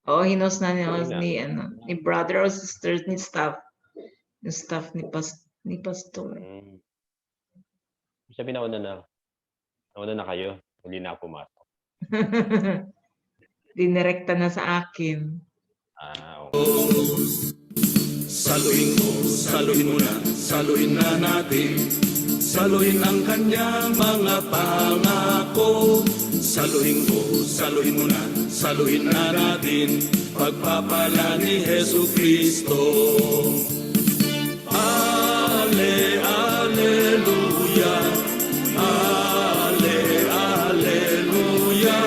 Oo, hinost na Yun nga. ni brother or sister ni staff. Yung staff ni pastor. Sabi nauna na kayo, hindi na ako pumasok. Dinirekta na sa akin. Okay. Saluhin mo na, saluhin na natin. Saluhin ang kanyang mga pangako. Saluhin mo na, saluhin na natin. Pagpapala ni Jesu Kristo. Alleluia, alleluia, alleluia, alleluia.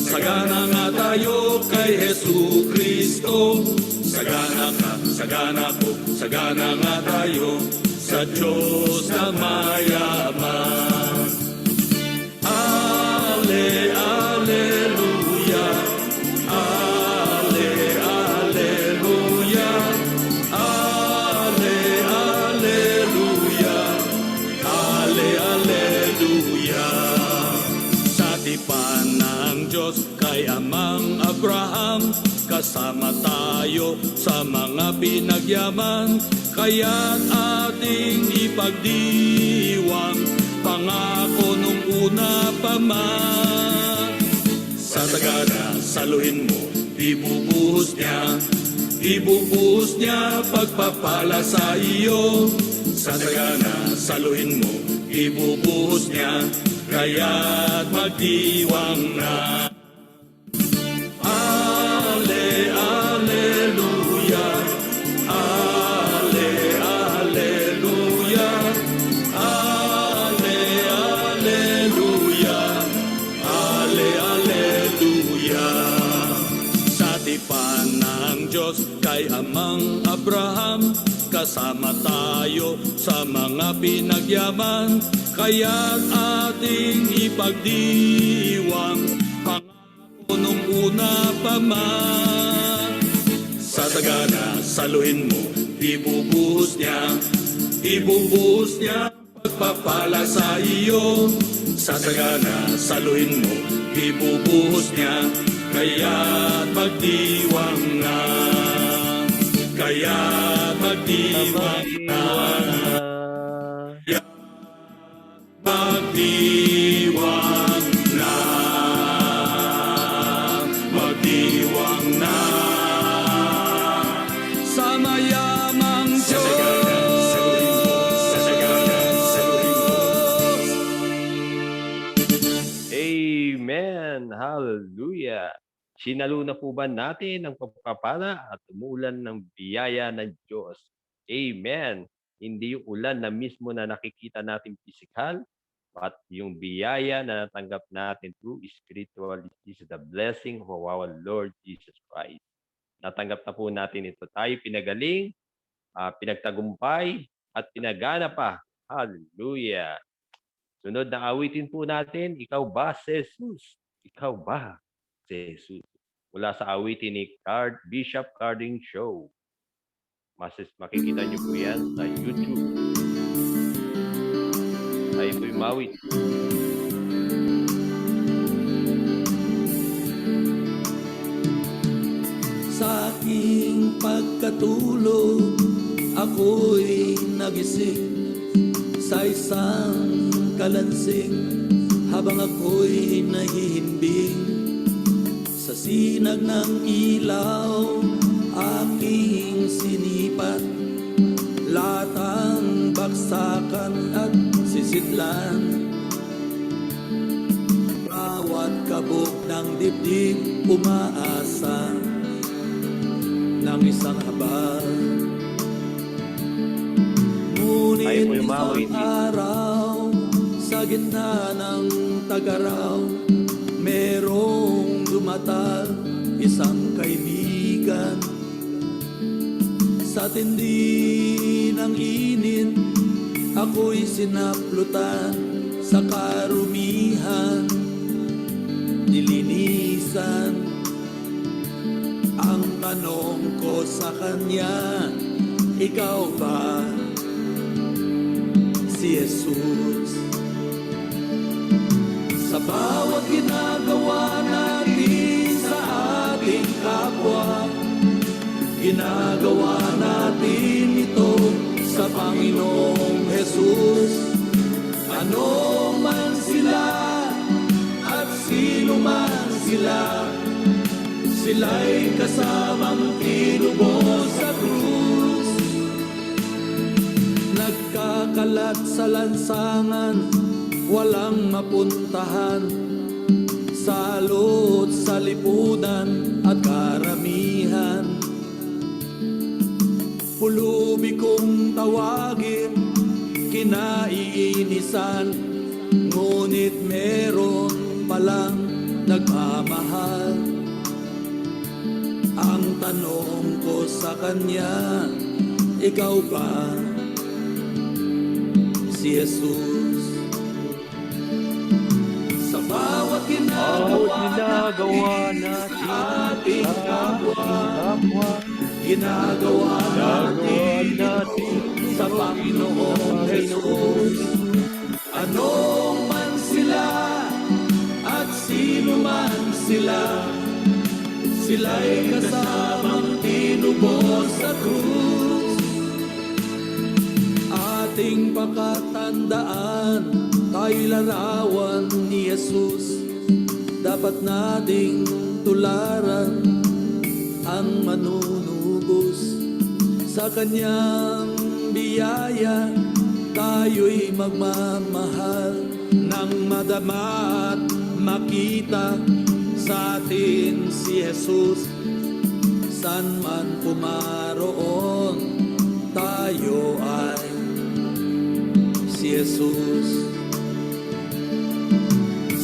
Sagana nga tayo kay Jesu Kristo. Sagana nga tayo sa Diyos na mayaman. Alleluia, alleluia, alleluia, alleluia. Sa tipan ng Diyos kay Amang Abraham, kasama tayo sa mga pinagyaman, kaya't ating ipagdiwang pangako nung una pa man. Sa sagana, saluhin mo, ibubuhos niya pagpapala sa iyo. Sa sagana, saluhin mo, ibubuhos niya, kaya't magdiwang na. Alleluia, alleluia, alleluia, alleluia. Sa tipan ng Diyos kay Amang Abraham, kasama tayo sa mga pinagyaman, kaya't ating ipagdiwang pangako nung una pa man. Sa sagana, saluhin mo, ibubuhos niya pagpapala sa iyo. Sa sagana, saluhin mo, ibubuhos niya, kaya't magdiwang na, kaya't magdiwang na, magdiwang na, magdiwang na. Sa mayamang Diyos. Amen. Hallelujah. Sinalo na po ba natin ang pagpapala at umuulan ng biyaya ng Diyos? Amen. Hindi yung ulan na mismo na nakikita natin physical, but yung biyaya na natanggap natin through spiritual is the blessing of our Lord Jesus Christ. Natanggap na po natin ito. Tayo pinagaling, pinagtagumpay, at pinagana pa. Hallelujah. Sunod na awitin po natin, Ikaw ba, Jesus? Ikaw ba, Jesus? Mula sa awitin ni Bishop Carding Show. Makikita niyo po yan sa YouTube. Tayo po'y mawit. Sa aking pagkatulog, ako'y nagising sa isang kalansing, habang ako'y nahihimbing sa sinag ng ilaw. Aking sinipat lahat ang baksakan at sisidlan, bawat kabog ng dibdib umaasa ng isang habag. Ngunit isang araw, sa gitna ng tagaraw, merong dumatal, isang kaibigan. Sa tindi ng init, ako'y sinaplutan, sa karumihan nilinisan ang Ang tanong ko sa kanya, ikaw ba si Jesus? Sa bawat ginagawa natin sa ating kapwa, ginagawa natin ito sa Panginoong Jesus. Ano man sila at sino man sila, sila'y kasamang tinubos sa krus. Nagkakalat sa lansangan, walang mapuntahan, salot sa lipunan at karamihan. Pulubi kong tawagin, kinaiinisan, ngunit meron palang nagmamahal. Ang tanong ko sa kanya, ikaw ba si Jesus? Sa bawat ginagawa natin sa ating kapwa, ginagawa natin sa Panginoong Jesus. Ano man sila at sino man sila, sila'y kasamang tinubos sa krus. Ating pakatandaan, tayo'y larawan ni Jesus. Dapat nating tularan ang manunubos. Sa kanyang biyaya, tayo'y magmamahal nang madama at makita sa atin si Jesus. San man pumaroon, tayo ay si Jesus.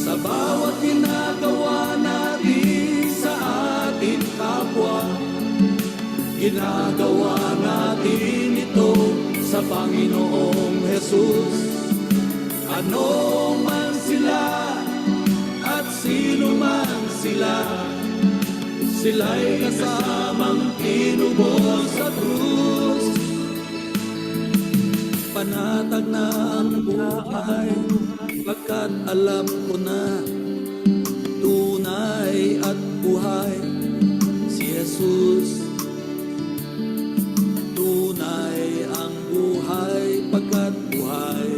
Sa bawat ginagawa natin sa ating kapwa, ginagawa natin ito sa Panginoong Jesus. Ano man sila at sino man sila, sila'y kasamang tinubos sa krus. Panatag na ang buhay, pagkat alam ko na tunay at buhay si Jesus. Tunay ang buhay, pagkat buhay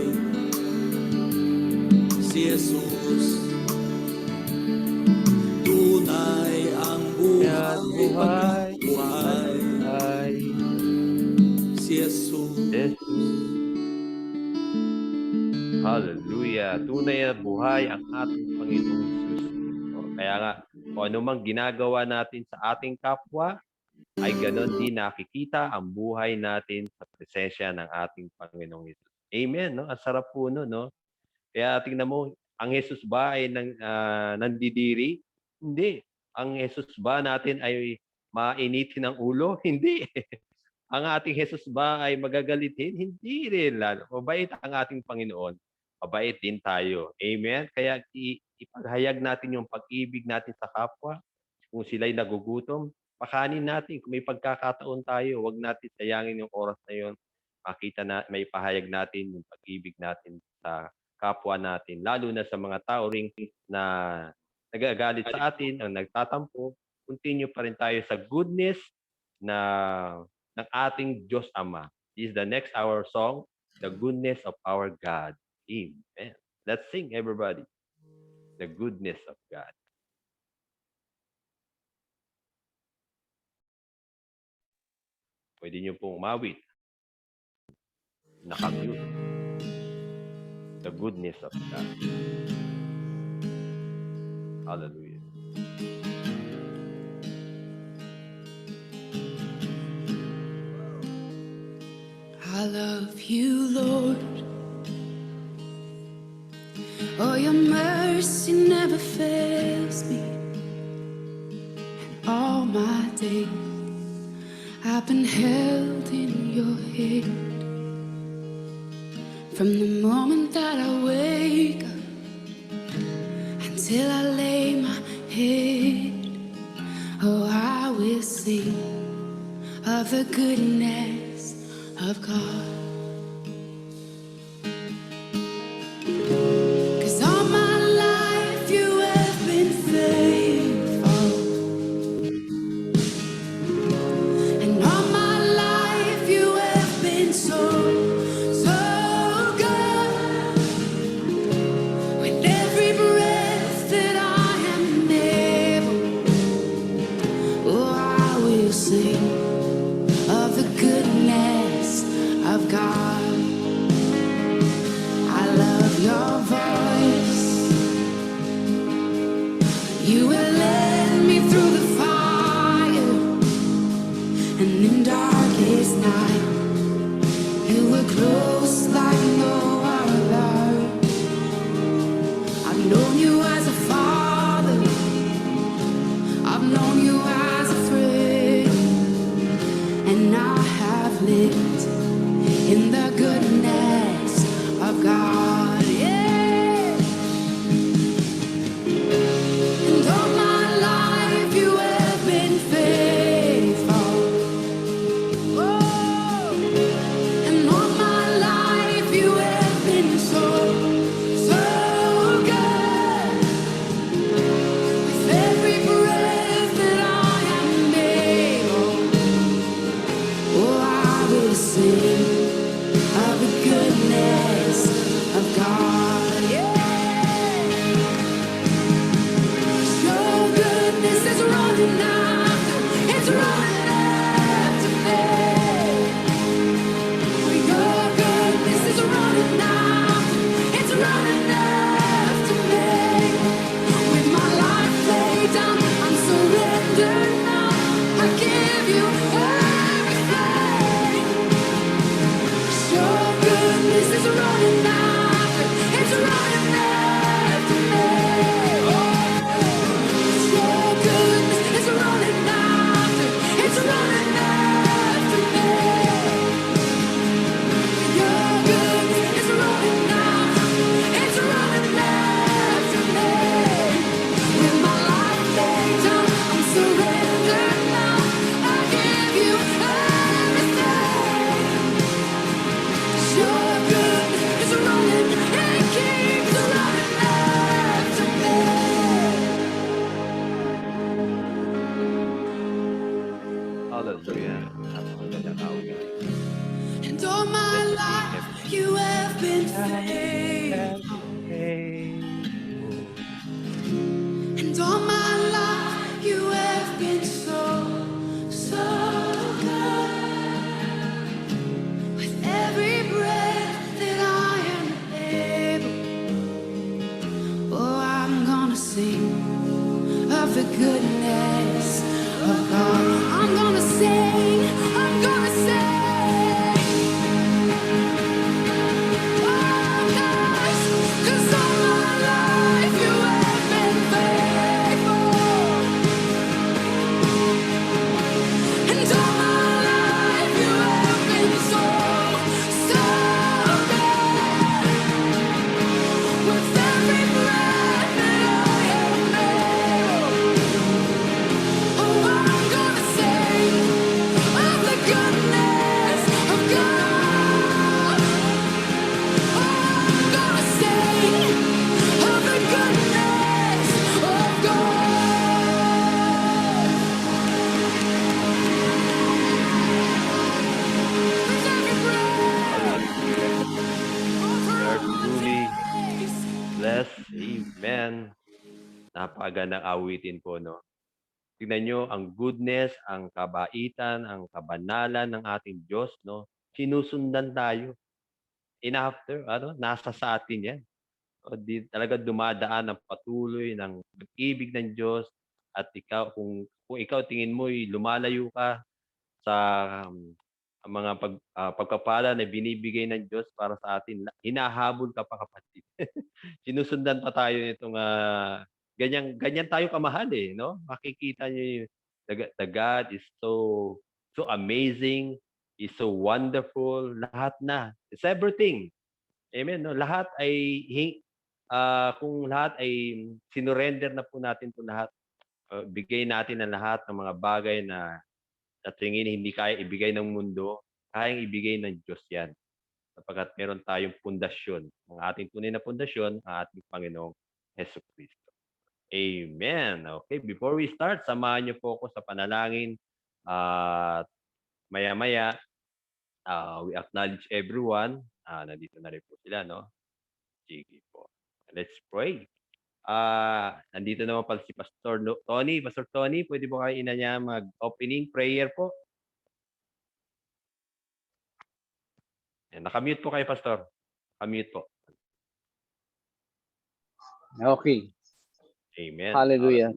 si Jesus. Tunay ang buhay, pagkat buhay si Jesus. Hallelujah. Tunay na buhay ang ating Panginoong Jesus. Kaya nga, kung anumang ginagawa natin sa ating kapwa, ay ganon din nakikita ang buhay natin sa presensya ng ating Panginoong Jesus. Amen. No? Ang sarap po no? Kaya tingnan mo, ang Jesus ba ay nandidiri? Hindi. Ang Jesus ba natin ay mainitin ng ulo? Hindi. Ang ating Jesus ba ay magagalitin? Hindi rin. Mabait ang ating Panginoon. Mabait din tayo. Amen? Kaya ipaghayag natin yung pag-ibig natin sa kapwa. Kung sila'y nagugutom, pakanin natin. Kung may pagkakataon tayo, huwag natin sayangin yung oras na yun. Makita na, may pahayag natin yung pag-ibig natin sa kapwa natin. Lalo na sa mga tao ring na nagagalit sa atin, ang nagtatampo, continue pa rin tayo sa goodness ng ating Diyos Ama. This is the next hour song, The Goodness of Our God. Amen. Let's sing, everybody. The goodness of God. Pwede niyo pong umawit. Nakamute. The goodness of God. Hallelujah. I love you, Lord. Oh, your mercy never fails me. And all my days I've been held in your hand. From the moment that I wake up until I lay my head, oh, I will sing of the goodness of God. 'Cause all my life you have been faithful, and all my life you have been so, so good. With every breath that I am able, oh, I will sing of the goodness of God. I love your voice. You will led me through the fire, and in darkest night, you were close like no other. I've known you as a father, I've known you as a friend, and I have lived in the goodness of God. Yeah. And all my life you have been faithful. Oh. And all my life you have been so, so good. With every breath that I am able, oh, I will sing of the goodness of God. Yeah. Your goodness is running after, it's running after me. Your goodness is running after, it's running after me. With my life laid down, I'm surrendered now. I give you everything. Your goodness is running after, it's running after me. Your goodness is running after, it's running after me. Your goodness is running after, it's running after me. With my life laid down, I'm surrendered now. I give you everything. Your goodness is running, it keeps running after me. Hallelujah. Napakagandang awit. And all my life you have been faithful. And all my life you have been so, so good. With every breath that I am able, oh, I'm gonna sing of the goodness of God. I'm gonna sing, I'm gonna sing. Oh, gosh, 'cause all my life you have been faithful. And all my life you have been so, so good. With every breath that I am able, oh, I'm gonna sing of the goodness of God. Oh, I'm gonna sing of the goodness of God. With every breath, We are offer all truly my praise. blessed. Amen. Napakagandang awitin po, no? Tignan nyo ang goodness, ang kabaitan, ang kabanalan ng ating Diyos, no? Sinusundan tayo. In after, nasa sa atin yan. O, di talaga dumadaan ng patuloy ng pag-ibig ng Diyos at ikaw, kung ikaw tingin mo lumalayo ka sa mga pagpapala na binibigay ng Diyos para sa atin, hinahabol ka pa, kapatid. Sinusundan pa tayo nitong ganyan tayo kamahal, no? Makikita niyo yung the God is so amazing, is so wonderful, lahat na. It's everything. Amen, no? Lahat ay kung lahat ay sinurrender na po natin 'to lahat, bigay natin ang lahat ng mga bagay na sa tingin hindi kaya ibigay ng mundo, kayang ibigay ng Diyos yan. Sapagkat meron tayong pundasyon. Ang ating tunay na pundasyon, ang ating Panginoong Hesukristo. Amen. Okay, before we start, samahan niyo po ako sa panalangin. At maya-maya, we acknowledge everyone. Nandito na rin po sila, no? Sige po. Let's pray. Nandito naman pala si Pastor Tony. Pastor Tony, pwede po kayo niya mag-opening prayer po? Nakamute po kayo, Pastor. Nakamute po. Okay. Amen. Hallelujah.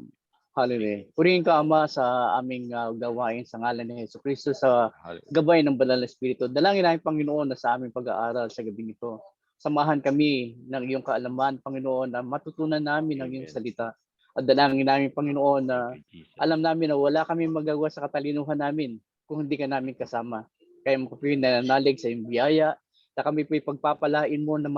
Hallelujah. Purihin ka, Ama, sa aming gawain sa ngalan ni Jesucristo sa gabay ng Banal na Espiritu. Dalangin namin, Panginoon, na sa aming pag-aaral sa gabing ito. Samahan kami ng iyong kaalaman, Panginoon, na matutunan namin ang iyong salita. At dalangin namin, Panginoon, na alam namin na wala kami magagawa sa katalinuhan namin kung hindi ka namin kasama. Kaya mapupunin na nalig sa iyong biyaya, na kami po'y pagpapalain mo na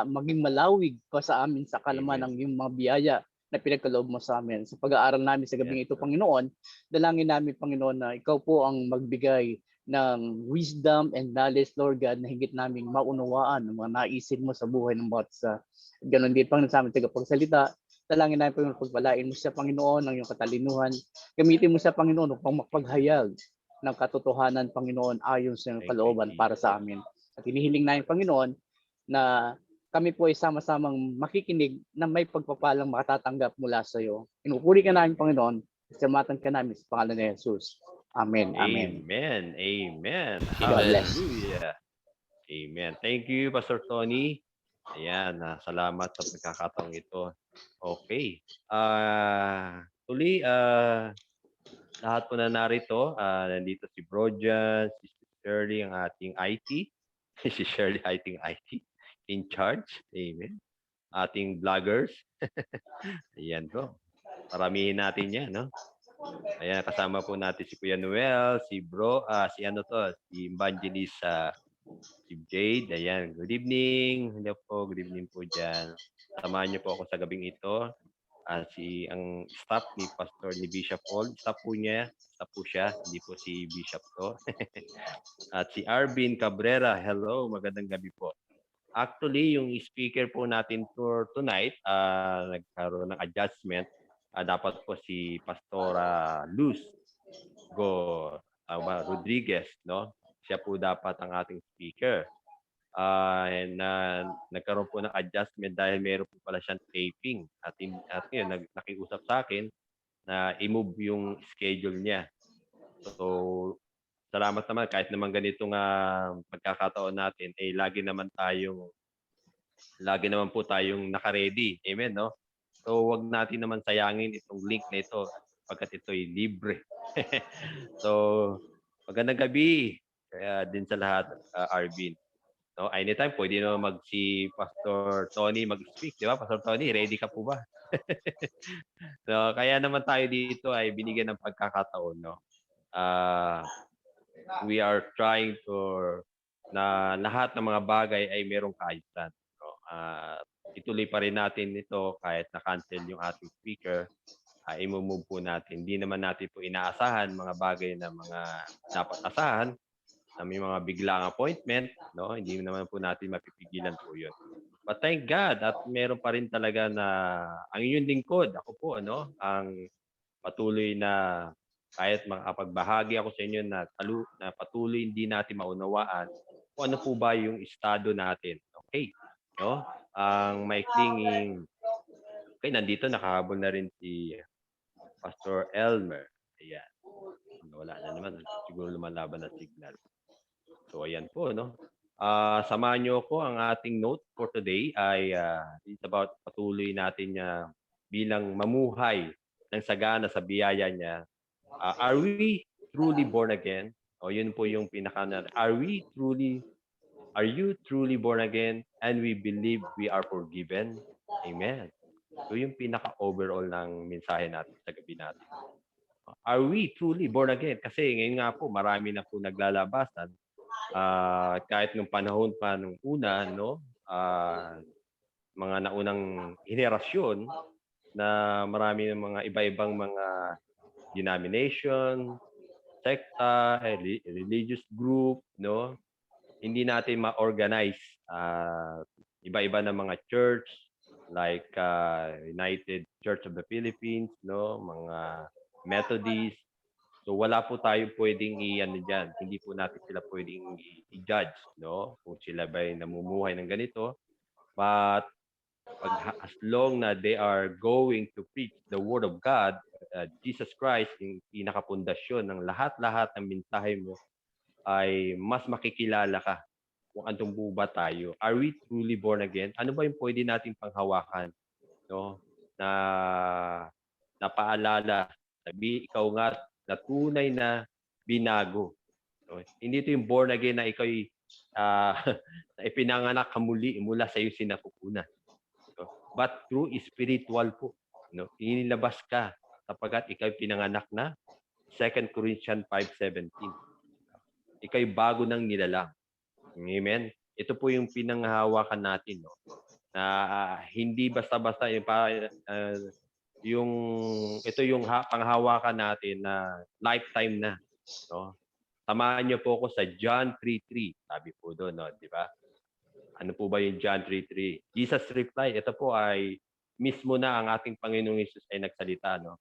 maging malawig pa sa amin sa kaalaman ng iyong mga biyaya na pinagkaloob mo sa amin. Sa pag-aaral namin sa gabing ito, Panginoon, dalangin namin, Panginoon, na ikaw po ang magbigay ng wisdom and knowledge, Lord God, na higit naming maunawaan ang mga naisin mo sa buhay ng bawat isa. Ganon din, Panginoon, sa aming tagapagsalita. Dalangin namin, Panginoon, pagpalain mo siya, Panginoon, ng iyong katalinuhan. Gamitin mo siya, Panginoon, upang magpaghayag ng katotohanan, Panginoon, ayon sa iyong kalooban para sa amin. At hinihiling namin, Panginoon, na kami po ay sama-samang makikinig na may pagpapalang makatatanggap mula sa iyo. Inupuri ka namin, Panginoon. Salamatan ka namin sa pangalan ni Jesus. Amen. Amen. Amen. Amen. God bless. Hallelujah. Amen. Thank you, Pastor Tony. Ayan, salamat sa pagkakataong ito. Okay. Tuloy, lahat po na narito. Nandito si Brojan, si Shirley, ang ating IT. Si Shirley, ating IT. In charge. Amen. Ating vloggers. Ayan po. Paramihin natin yan, no? Ayan, kasama po natin si Kuya Noel, si si Evangelist, si Jade. Ayan, good evening. Hello po, good evening po dyan. Samahan niyo po ako sa gabing ito. Ang staff ni Pastor ni Bishop Paul, staff po siya, hindi po si Bishop to. At si Arvin Cabrera, hello, magandang gabi po. Actually, yung speaker po natin for tonight, nagkaroon ng adjustment. Dapat po si Pastor Luz Rodriguez, no? Siya po dapat ang ating speaker. Nagkaroon po ng adjustment dahil meron po pala siyang taping. At yun, nakiusap sa akin na i-move yung schedule niya. So, salamat naman kahit naman ganitong pagkakataon natin, lagi naman po tayong naka-ready. Amen, no? So, wag natin naman sayangin itong link na ito pagkat ito'y libre. So, magandang gabi kaya din sa lahat, Arvin. No, anytime pwede naman si Pastor Tony mag-speak, di ba? Pastor Tony, ready ka po ba? So, kaya naman tayo dito ay binigyan ng pagkakataon, no? We are trying na lahat ng mga bagay ay merong kaayusan. No? Ituloy pa rin natin ito kahit na-cancel yung ating speaker. I-move po natin. Hindi naman natin po inaasahan mga bagay na mga dapat asahan na may mga biglang appointment. No? Hindi naman po natin mapipigilan po yun. But thank God at meron pa rin talaga na ang inyong lingkod, ako po, ang patuloy na kahit makapagbahagi ako sa inyo na patuloy hindi natin maunawaan kung ano po ba yung estado natin. Okay? No? Ang maikling nandito nakahabol na rin si Pastor Elmer. Ayan. Wala na naman. Siguro lumalaban na signal. So, ayan po, no? Samahan niyo ko. Ang ating note for today ay it's about patuloy natin bilang mamuhay ng sagana sa biyaya niya. Are we truly born again? O yun po yung pinaka are you truly born again and we believe we are forgiven? Amen. So yung pinaka overall ng mensahe natin sa gabi natin. Are we truly born again? Kasi ngayon nga po marami na po naglalabasan. Kahit nung panahon pa nung una, mga naunang henerasyon na marami ng mga iba-ibang mga denomination, sekta, religious group, no? Hindi natin ma-organize iba-iba na mga church like United Church of the Philippines, no? Mga Methodist. So wala po tayo pwedeng i-ano diyan. Hindi po natin sila pwedeng i-judge, no? Kung sila ba'y namumuhay ng ganito. But as long na they are going to preach the word of God, Jesus Christ, yung pinakapundasyon ng lahat-lahat ng mensahe mo, ay mas makikilala ka kung anong po ba tayo. Are we truly born again? Ano ba yung pwede nating panghawakan? No? Na paalala, sabi, ikaw nga na tunay na binago. No? Hindi ito yung born again na ikaw na ipinanganak ka muli mula sa iyo sinapupunan. No? But through spiritual po. No? Inilabas ka sapagkat ikaw pinanganak na 2 Corinthians 5:17. Ika'y bago ng nilalang. Amen? Ito po yung pinanghahawakan natin. No? Na hindi basta-basta ito yung panghawakan natin na lifetime na. No? Samahan niyo po ako sa John 3:3. Sabi po doon, no? Di ba? Ano po ba yung John 3:3? Jesus replied, ito po ay mismo na ang ating Panginoong Hesus ay nagsalita. No?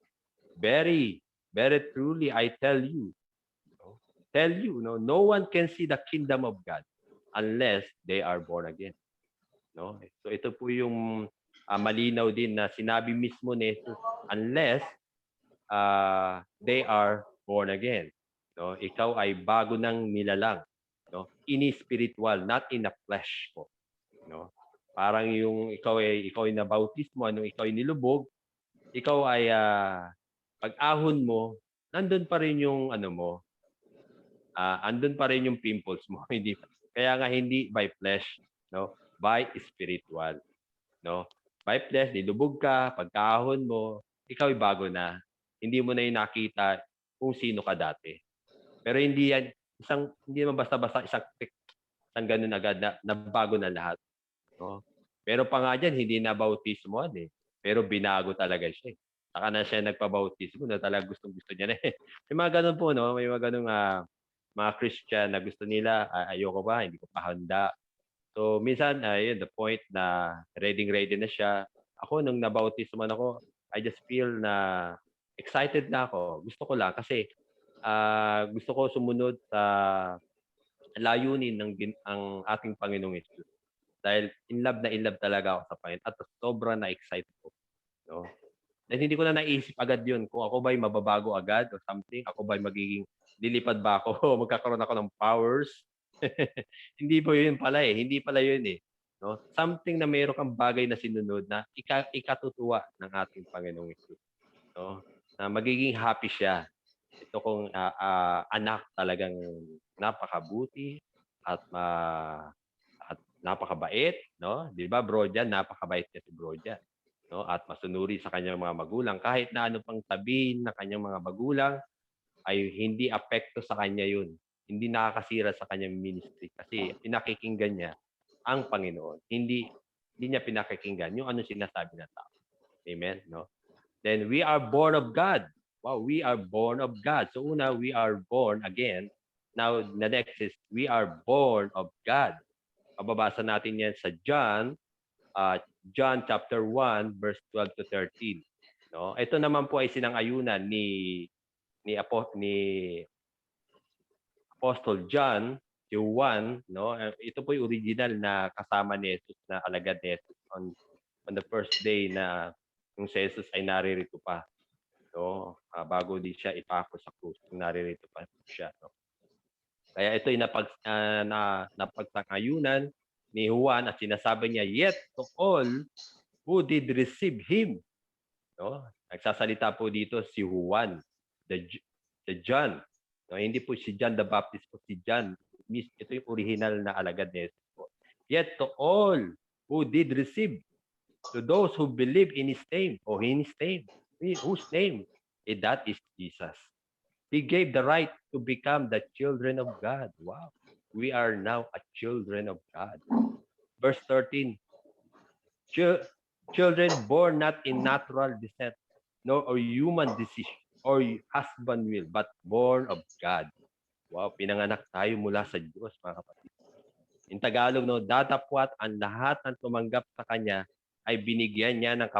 Very, very truly, I tell you, no one can see the kingdom of God unless they are born again. No? So ito po yung malinaw din na sinabi mismo ni Jesus, unless they are born again. No? Ikaw ay bago ng nilalang. No? In spiritual, not in the flesh po. No? Parang yung ikaw ay nabautismo, ikaw ay nilubog, ikaw ay pag-ahon mo, nandun pa rin yung andun pa rin yung pimples mo. Hindi, kaya nga hindi by flesh, no? By spiritual. No? By flesh, nilubog ka, pagkahon mo, ikaw ay bago na. Hindi mo na yung nakita kung sino ka dati. Pero hindi yan, hindi naman basta-basta isang ganun agad na bago na lahat. No? Pero pa nga dyan, hindi na bautismoan eh. Pero binago talaga siya. Saka na siya nagpabautismo na talaga gustong-gusto niya na eh. May mga ganun po, no? May mga ganung mga Christian na gusto nila, ayoko pa, hindi ko pa handa. So, minsan, yun, the point na ready na siya. Ako, nung nabautisman ako, I just feel na excited na ako. Gusto ko lang kasi gusto ko sumunod sa layunin ang ating Panginoong Hesus. Dahil in love talaga ako sa Panginoon at sobrang na-excite ko. No? Dahil hindi ko na naisip agad yun kung ako ba'y mababago agad o something, ako ba'y magiging lilipad ba ako o magkakaroon ako ng powers. Hindi po yun pala eh. Hindi pala yun eh. No? Something na mayroon kang bagay na sinunod na ikatutuwa ng ating Panginoong Hesus. No? Na magiging happy siya. Ito kong anak talagang napakabuti at napakabait. No? Di ba bro dyan? Napakabait niya si bro dyan. No? At masunuri sa kanyang mga magulang. Kahit na ano pang sabihin ng kanyang mga magulang, ay hindi apekto sa kanya yun. Hindi nakakasira sa kanyang ministry kasi pinakikinggan niya ang Panginoon. Hindi niya pinakikinggan yung ano sinasabi ng tao. Amen? No? Then we are born of God. Wow, we are born of God. So una, we are born again. Now, the next is we are born of God. Mababasa natin yan sa John chapter 1, verse 12 to 13. No? Ito naman po ay sinang-ayunan ni Apostle John, si Juan, no? Ito po yung original na kasama ni Jesus, na alagad ni Jesus on the first day na yung si Jesus ay naririto pa. No? Bago di siya ipako sa krus, naririto pa siya. No? Kaya ito yung napagtangayunan ni Juan at sinasabi niya, yet to all who did receive him. No? Nagsasalita po dito si Juan, the John. No, hindi po si John the Baptist po, si John. Ito yung original na alagad ni Jesus po. Yet to all who did receive, to those who believe in His name, or in His name, whose name? That is Jesus. He gave the right to become the children of God. Wow. We are now a children of God. Verse 13. Children born not in natural descent, nor a human decision, or husband will, but born of God. Wow, pinanganak tayo mula sa Diyos, mga kapatid. In Tagalog, no, datapwat ang lahat ng tumanggap sa Kanya ay binigyan niya ng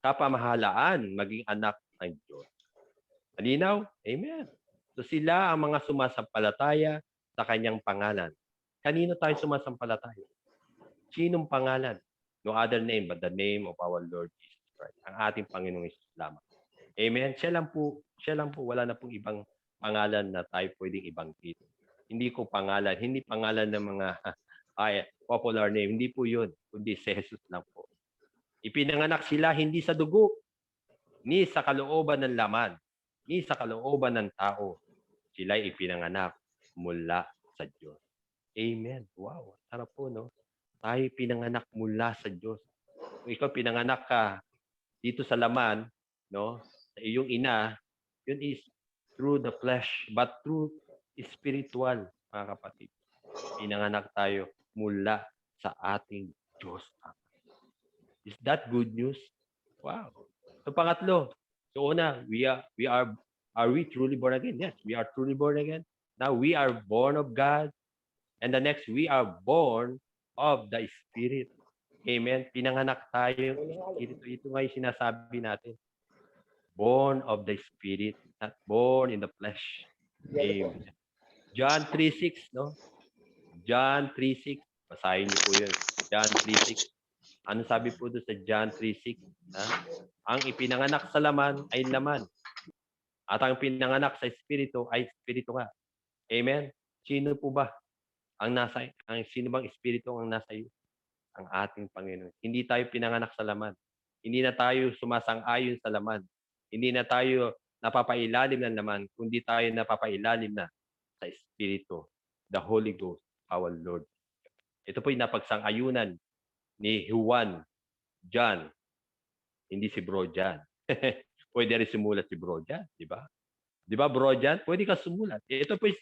kapamahalaan maging anak ng Diyos. Malinaw? Amen. So sila ang mga sumasampalataya sa Kanyang pangalan. Kanino tayo sumasampalataya? Sinong pangalan? No other name but the name of our Lord Jesus Christ. Ang ating Panginoong Hesus lamang. Amen. Siya lang po, wala na pong ibang pangalan na tayo pwedeng ibanggit. Hindi pangalan ng mga popular name. Hindi po yun, kundi si Jesus lang po. Ipinanganak sila hindi sa dugo, ni sa kalooban ng laman, ni sa kalooban ng tao. Sila ipinanganak mula sa Diyos. Amen. Wow, sarap po, no? Tayo pinanganak mula sa Diyos. Kung ikaw pinanganak ka dito sa laman, no? Sa iyong ina, yun is through the flesh, but through spiritual, mga kapatid. Pinanganak tayo mula sa ating Diyos. Is that good news? Wow. So pangatlo, so una, are we truly born again? Yes, we are truly born again. Now we are born of God. And the next, we are born of the Spirit. Amen. Pinanganak tayo ng Espiritu. Ito nga yung sinasabi natin. Born of the Spirit, not born in the flesh. Amen. John 3:6, no? John 3:6. Basahin niyo po yun. John 3:6. Ano sabi po doon sa John 3:6? Ang ipinanganak sa laman ay laman. At ang pinanganak sa Espiritu ay Espiritu nga. Amen. Sino po ba? Sino bang Espiritu ang nasa iyo? Ang ating Panginoon. Hindi tayo pinanganak sa laman. Hindi na tayo sumasang-ayon sa laman. Hindi na tayo napapailalim ng laman, kundi tayo napapailalim na sa Espiritu, the Holy Ghost, our Lord. Ito po yung napagsang-ayunan ni Juan, John, hindi si Bro John. Pwede rin sumulat si Bro John, di ba? Di ba, Bro John? Pwede ka sumulat. Ito po yung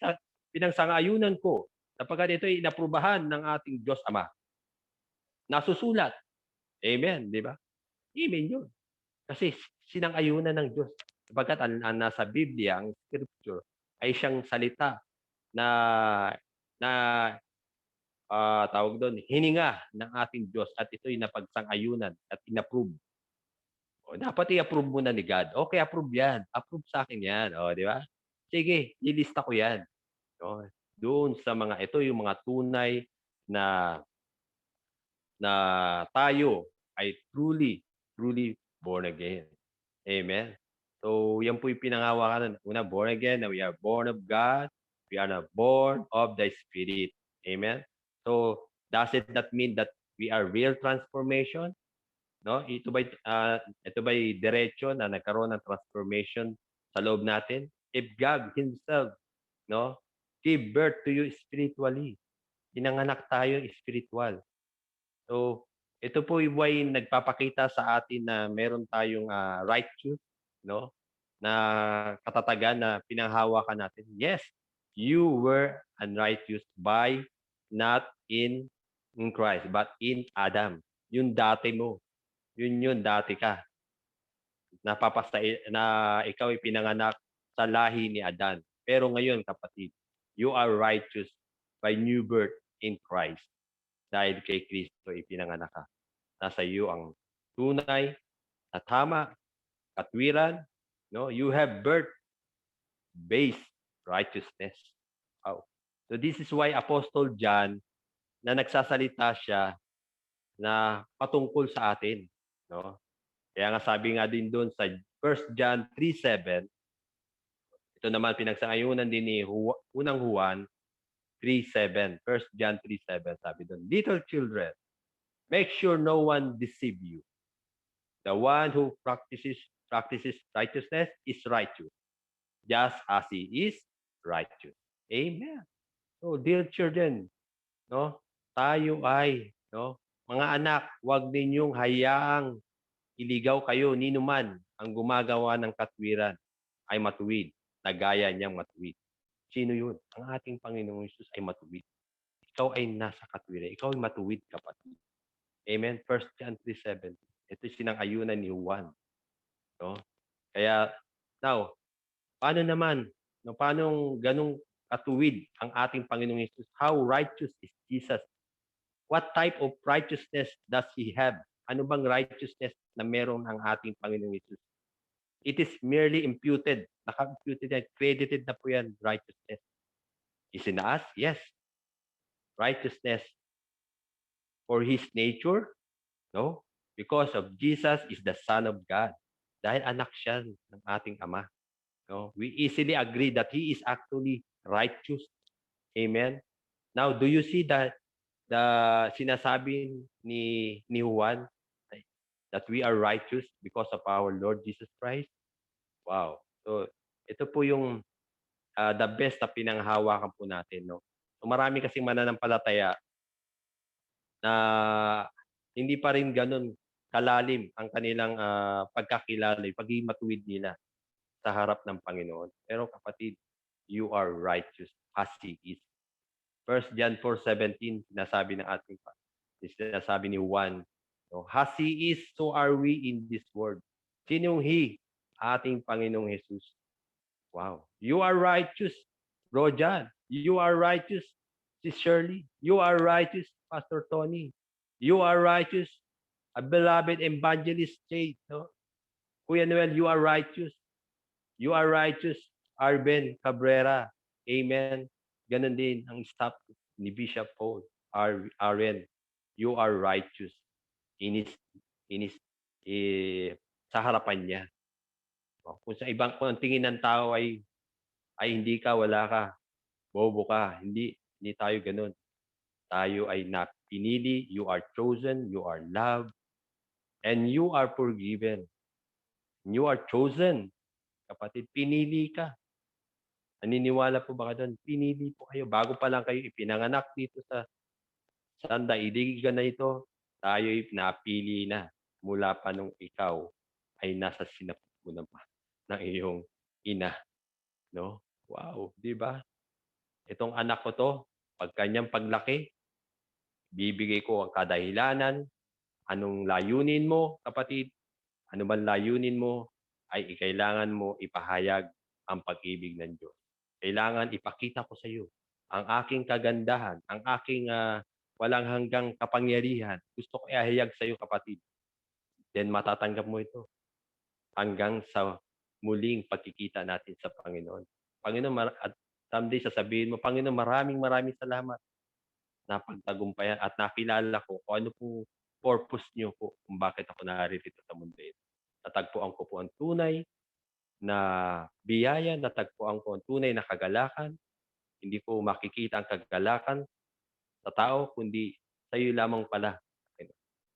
pinagsang-ayunan ko sapagkat ito ay inaprubahan ng ating Diyos Ama. Nasusulat. Amen, di ba? Amen yun. Kasi sinang-ayunan ng Diyos. Sapagkat ang nasa Biblia, ang Scripture, ay siyang salita na tawag doon, hininga ng ating Diyos at ito'y napagsang-ayunan at inapprove. O, dapat i-approve muna ni God. Okay, approve yan. Approve sa akin yan. O, di ba? Sige, ilista ko yan. O, doon sa ito yung mga tunay na tayo ay truly born again. Amen. So, yan po yung pinangawakan. Una, born again. Now, we are born of God. We are now born of the Spirit. Amen. So, does it not mean that we are real transformation? No? Ito ba'y diretso na nagkaroon ng transformation sa loob natin? If God Himself, no, give birth to you spiritually. Pinanganak tayo spiritual. So, ito po yung nagpapakita sa atin na meron tayong righteous, no, na katatagan na pinanghawakan natin. Yes, you were unrighteous by not in Christ, but in Adam. Yung dati mo. Yun dati ka. Na ikaw ay pinanganak sa lahi ni Adan. Pero ngayon, kapatid, you are righteous by new birth in Christ. Dahil kay Kristo ipinanganak ka. Nasa iyo ang tunay na tama, katwiran, no? You have birth-based righteousness. Wow. So this is why Apostle John na nagsasalita siya na patungkol sa atin, no? Kaya nga sabi nga din doon sa 1 John 3:7, ito naman pinagsang-ayunan din ni unang Juan 3:7. 1 John 3:7 sabi doon, little children, make sure no one deceive you. The one who practices righteousness is righteous, just as he is righteous. Amen. So, dear children, no, tayo ay, no, mga anak, huwag ninyong hayaang iligaw kayo ninuman ang gumagawa ng katwiran ay matuwid, na gaya niyang matuwid. Sino yun? Ang ating Panginoong Hesus ay matuwid. Ikaw ay nasa katwiran. Ikaw ay matuwid, kapatid. Amen. 1 John 3:7. Ito sinang-ayunan ni Juan. No? Kaya Now, paano naman, no, paanong ganong katuwid ang ating Panginoong Hesus? How righteous is Jesus? What type of righteousness does He have? Ano bang righteousness na meron ang ating Panginoong Hesus? It is merely imputed. Naka-imputed yan. Credited na po yan, righteousness. Is in us? Yes. Righteousness for His nature? No. Because of Jesus is the Son of God. Dahil anak siya ng ating Ama. No? We easily agree that He is actually righteous. Amen. Now, do you see that the sinasabi ni Juan that we are righteous because of our Lord Jesus Christ? Wow. So, ito po yung the best na pinanghawakan po natin. No? So, marami kasing mananampalataya na hindi pa rin ganun kalalim ang kanilang pagkakilala, pagiging matuwid nila sa harap ng Panginoon. Pero kapatid, you are righteous as He is. 1 John 4:17, sinasabi ng ating sinasabi ni Juan, no, as He is, so are we in this world. Sinong He? Ating Panginoong Jesus. Wow. You are righteous, Bro John. You are righteous, si Shirley. You are righteous, Pastor Tony. You are righteous, a beloved evangelist Jade. No? Kuya Noel, you are righteous. You are righteous, Arben Cabrera. Amen. Ganon din ang staff ni Bishop Paul. Aren, you are righteous in his, sa harapan niya. Kung kung ang tingin ng tao ay hindi ka, wala ka, bobo ka. Hindi tayo ganun. Tayo ay pinili, you are chosen, you are loved, and you are forgiven. You are chosen. Kapatid, pinili ka. Naniniwala po ba ka doon? Pinili po kayo. Bago pa lang kayo ipinanganak dito sa daigdigan na ito, tayo'y napili na mula pa nung ikaw ay nasa sinapupunan pa ng iyong ina. No? Wow, di ba? Itong anak ko to, pag kanyang paglaki, bibigay ko ang kadahilanan, anong layunin mo, kapatid, ano man layunin mo, ay kailangan mo ipahayag ang pag-ibig ng Diyos. Kailangan ipakita ko sa iyo ang aking kagandahan, ang aking walang hanggang kapangyarihan. Gusto ko ihayag sa iyo, kapatid. Then matatanggap mo ito hanggang sa muling pagkikita natin sa Panginoon. Panginoon, at someday sasabihin mo, Panginoon, maraming salamat na pagtagumpayan at nakilala ko kung ano po purpose niyo po kung bakit ako narito sa mundo ito. Natagpuan ko po ang tunay na biyaya, natagpuan ko ang tunay na kagalakan. Hindi ko makikita ang kagalakan sa tao, kundi sa iyo lamang pala.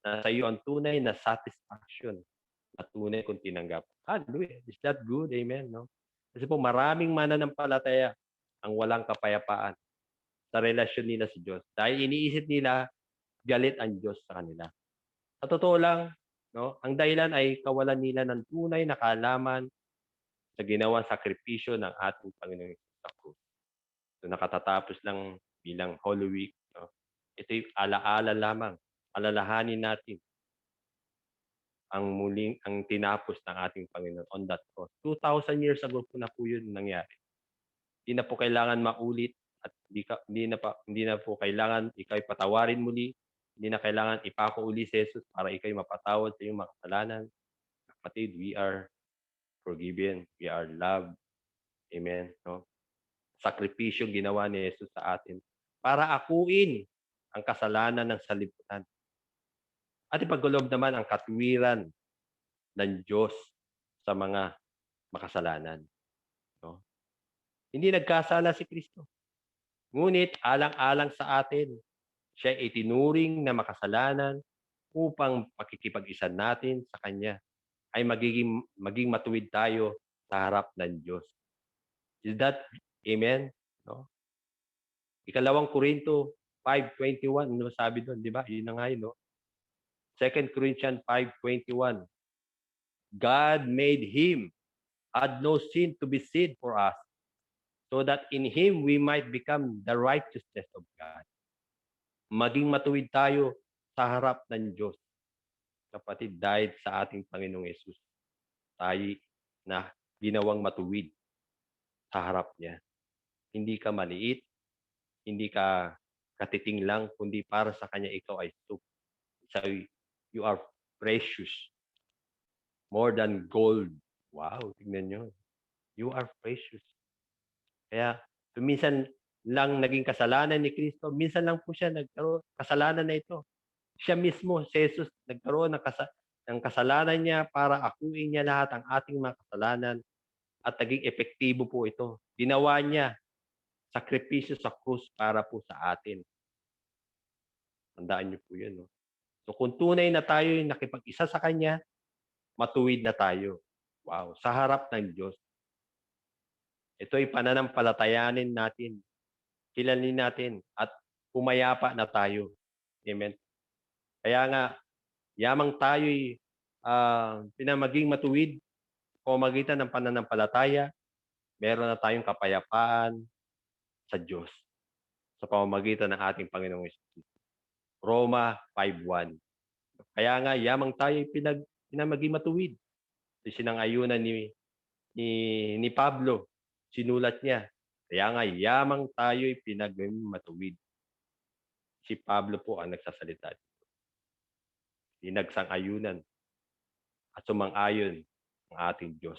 Na sa iyo ang tunay na satisfaction na tunay kong tinanggap. Hallelujah. Is that good? Amen. No? Kasi po maraming mananampalataya ang walang kapayapaan sa relasyon nila sa Diyos. Dahil iniisip nila, galit ang Diyos sa kanila. Sa totoo lang, no, ang dahilan ay kawalan nila ng tunay na kaalaman sa ginawang sakripisyo ng ating Panginoong Hesus sa krus. So nakatatapos lang bilang Holy Week. No? Ito'y alaala lamang. Alalahanin natin ang tinapos ng ating Panginoon on that cross. 2,000 years ago po na po yun nangyari. Hindi na po kailangan maulit at hindi na po kailangan ikaw'y patawarin muli. Hindi na kailangan ipako uli si Jesus para ikaw'y mapatawad sa iyong mga kasalanan. Kapatid, we are forgiven. We are loved. Amen. No? Sakripisyong ginawa ni Jesus sa atin para akuin ang kasalanan ng salibutan. At ipagkulob naman ang katwiran ng Diyos sa mga makasalanan. No? Hindi nagkasala si Kristo. Ngunit alang-alang sa atin, siya itinuring na makasalanan upang pakikipag-isa natin sa Kanya ay maging matuwid tayo sa harap ng Diyos. Is that amen? No? Ikalawang Korinto 5:21, ano sabi doon, di ba? Yun na nga yun, no? 2 Corinthians 5:21. God made Him had no sin to be sin for us, so that in Him we might become the righteousness of God. Maging matuwid tayo sa harap ng Diyos. Kapatid, dahil sa ating Panginoong Hesus, tayo na ginawang matuwid sa harap niya. Hindi ka maliit, hindi ka katiting lang, kundi para sa kanya ikaw ay you are precious. More than gold. Wow, tingnan nyo. You are precious. Kaya, minsan lang naging kasalanan ni Kristo, minsan lang po siya nagkaroon kasalanan na ito. Siya mismo, si Jesus, nagkaroon ng kasalanan niya para akuin niya lahat ang ating mga kasalanan at naging epektibo po ito. Ginawa niya sakripisyo sa krus para po sa atin. Tandaan niyo po yun. No? So kung tunay na tayo yung nakipag-isa sa Kanya, matuwid na tayo. Wow, sa harap ng Diyos. Ito ay pananampalatayanin natin. Kilalin natin at pumayapa na tayo. Amen. Kaya nga, yamang tayo'y pinamaging matuwid o magitan ng pananampalataya, meron na tayong kapayapaan sa Diyos sa pamamagitan ng ating Panginoong Hesus. Roma 5:1. Kaya nga, yamang tayo'y pinamaging matuwid. Sinang-ayunan ni Pablo, sinulat niya. Kaya nga, yamang tayo'y pinaging matuwid. Si Pablo po ang nagsasalita. Pinagsang-ayunan at sumang-ayon ang ating Diyos.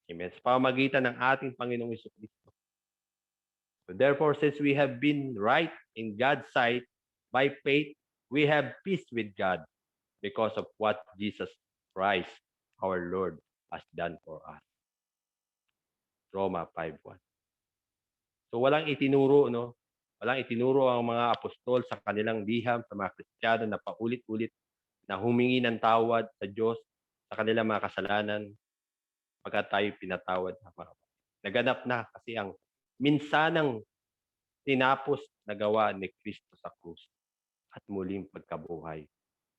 Amen. Sa pamamagitan ng ating Panginoong Jesucristo. So therefore, since we have been right in God's sight, by faith, we have peace with God because of what Jesus Christ, our Lord, has done for us. Roma 5:1. So walang itinuro, no? Walang itinuro ang mga apostol sa kanilang liham sa mga Kristiyano na paulit-ulit na humingi ng tawad sa Diyos sa kanilang mga kasalanan pagkat tayo pinatawad ng mga kapatid. Naganap na kasi ang minsanang tinapos na gawa ni Kristo sa krus at muling pagkabuhay.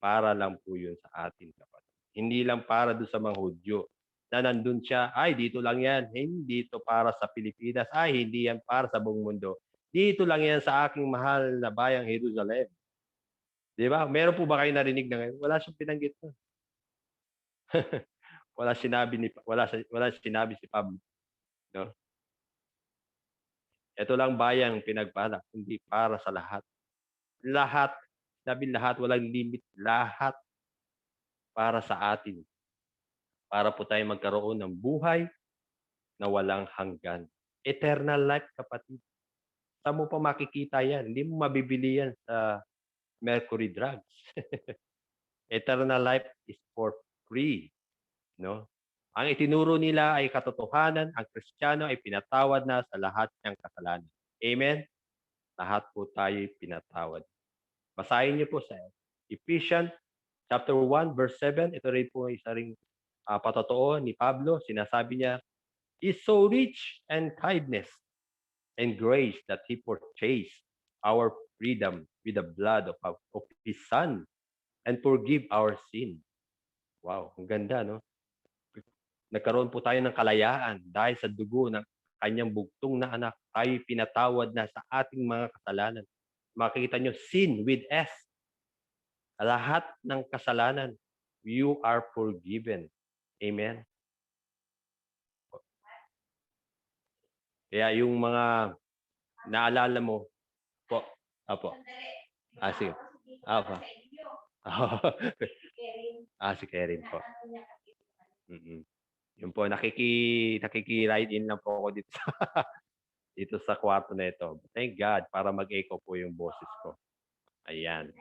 Para lang po yun sa atin, kapatid. Hindi lang para doon sa mga Hudyo na nandun siya, ay dito lang yan, hindi ito para sa Pilipinas, ay hindi yan para sa buong mundo. Dito lang yan sa aking mahal na bayang Jerusalem. Di ba? Meron po ba kayo narinig na ngayon? Wala siyang pinanggit na. wala sinabi si Pablo. No? Ito lang bayang pinagpala, hindi para sa lahat. Lahat, sabi lahat, walang limit, lahat para sa atin. Para po tayo magkaroon ng buhay na walang hanggan. Eternal life, kapatid. Saan mo pa makikita yan? Hindi mo mabibili yan sa Mercury Drugs. Eternal life is for free. No? Ang itinuro nila ay katotohanan, ang Kristiyano ay pinatawad na sa lahat ng kasalanan. Amen? Lahat po tayo pinatawad. Basahin niyo po sa Ephesians chapter 1 verse 7. Ito rin po isa ring patotoo ni Pablo. Sinasabi niya, is so rich and kindness and grace that He purchased our freedom with the blood of His Son and forgive our sin. Wow, ang ganda, no? Nagkaroon po tayo ng kalayaan dahil sa dugo ng kanyang bugtong na anak. Tayo pinatawad na sa ating mga kasalanan. Makikita nyo, sin with S. Lahat ng kasalanan, you are forgiven. Amen. Kaya yung mga naalala mo, po, apo. Sige. Apo. Si Karen po. Yun po, nakiki-ride in lang po ako dito dito sa kwarto na ito. Thank God para mag-echo po yung boses ko. Ayan.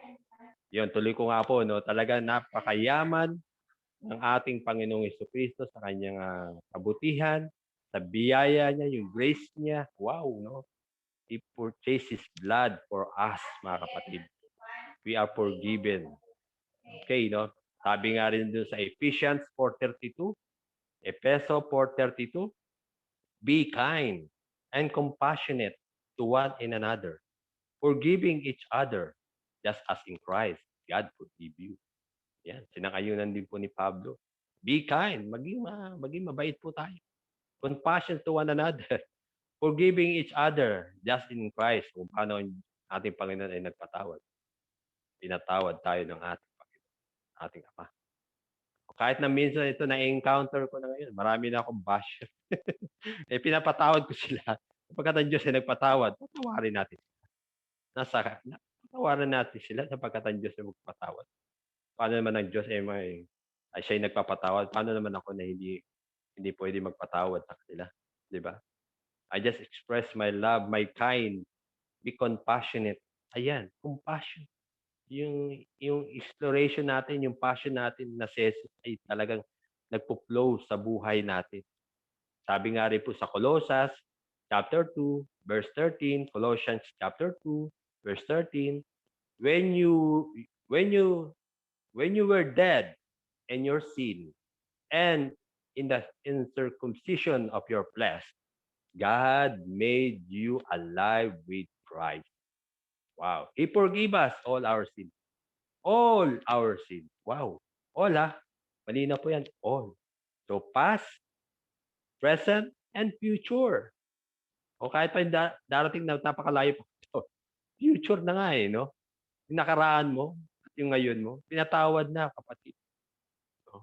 Yun, tuloy ko nga po, no? Talaga napakayaman ng ating Panginoong Jesucristo sa kanyang kabutihan, sa biyaya niya, yung grace niya. Wow, no? He purchased His blood for us, mga kapatid. We are forgiven. Okay, no? Sabi nga rin dun sa Ephesians 4:32, Efeso 4:32, be kind and compassionate to one another, forgiving each other, just as in Christ, God forgive you. Yan, sinang-ayunan din po ni Pablo. Be kind, maging mabait po tayo. Compassion to one another, forgiving each other, just in Christ, kung paano ating Panginoon ay nagpatawad. Pinatawad tayo ng ating Panginoon, ating Ama. Kahit na minsan ito na-encounter ko na ngayon, marami na akong basher. Pinapatawad ko sila. Sapagkat ang Diyos ay nagpatawad, patawarin natin. Patawarin natin sila sapagkat ang Diyos ay magpatawad. Paano naman ang Diyos ay siya'y nagpapatawad? Paano naman ako na hindi pwede magpatawad sa kanila? Di ba? I just express my love, my kind, be compassionate. Ayan, compassion. Yung exploration natin, yung passion natin na si Jesus ay talagang nagpo-flow sa buhay natin. Sabi nga rin po sa Colossus chapter 2, verse 13, Colossians chapter 2, verse 13, when you were dead in your sin and in the circumcision of your flesh, God made you alive with Christ. Wow. He forgave us all our sins. All our sins. Wow. All Malina po yan. All. So past, present, and future. O kahit pa darating na napakalayo pa ito. Future na nga no? Yung nakaraan mo at yung ngayon mo, pinatawad na, kapatid. No?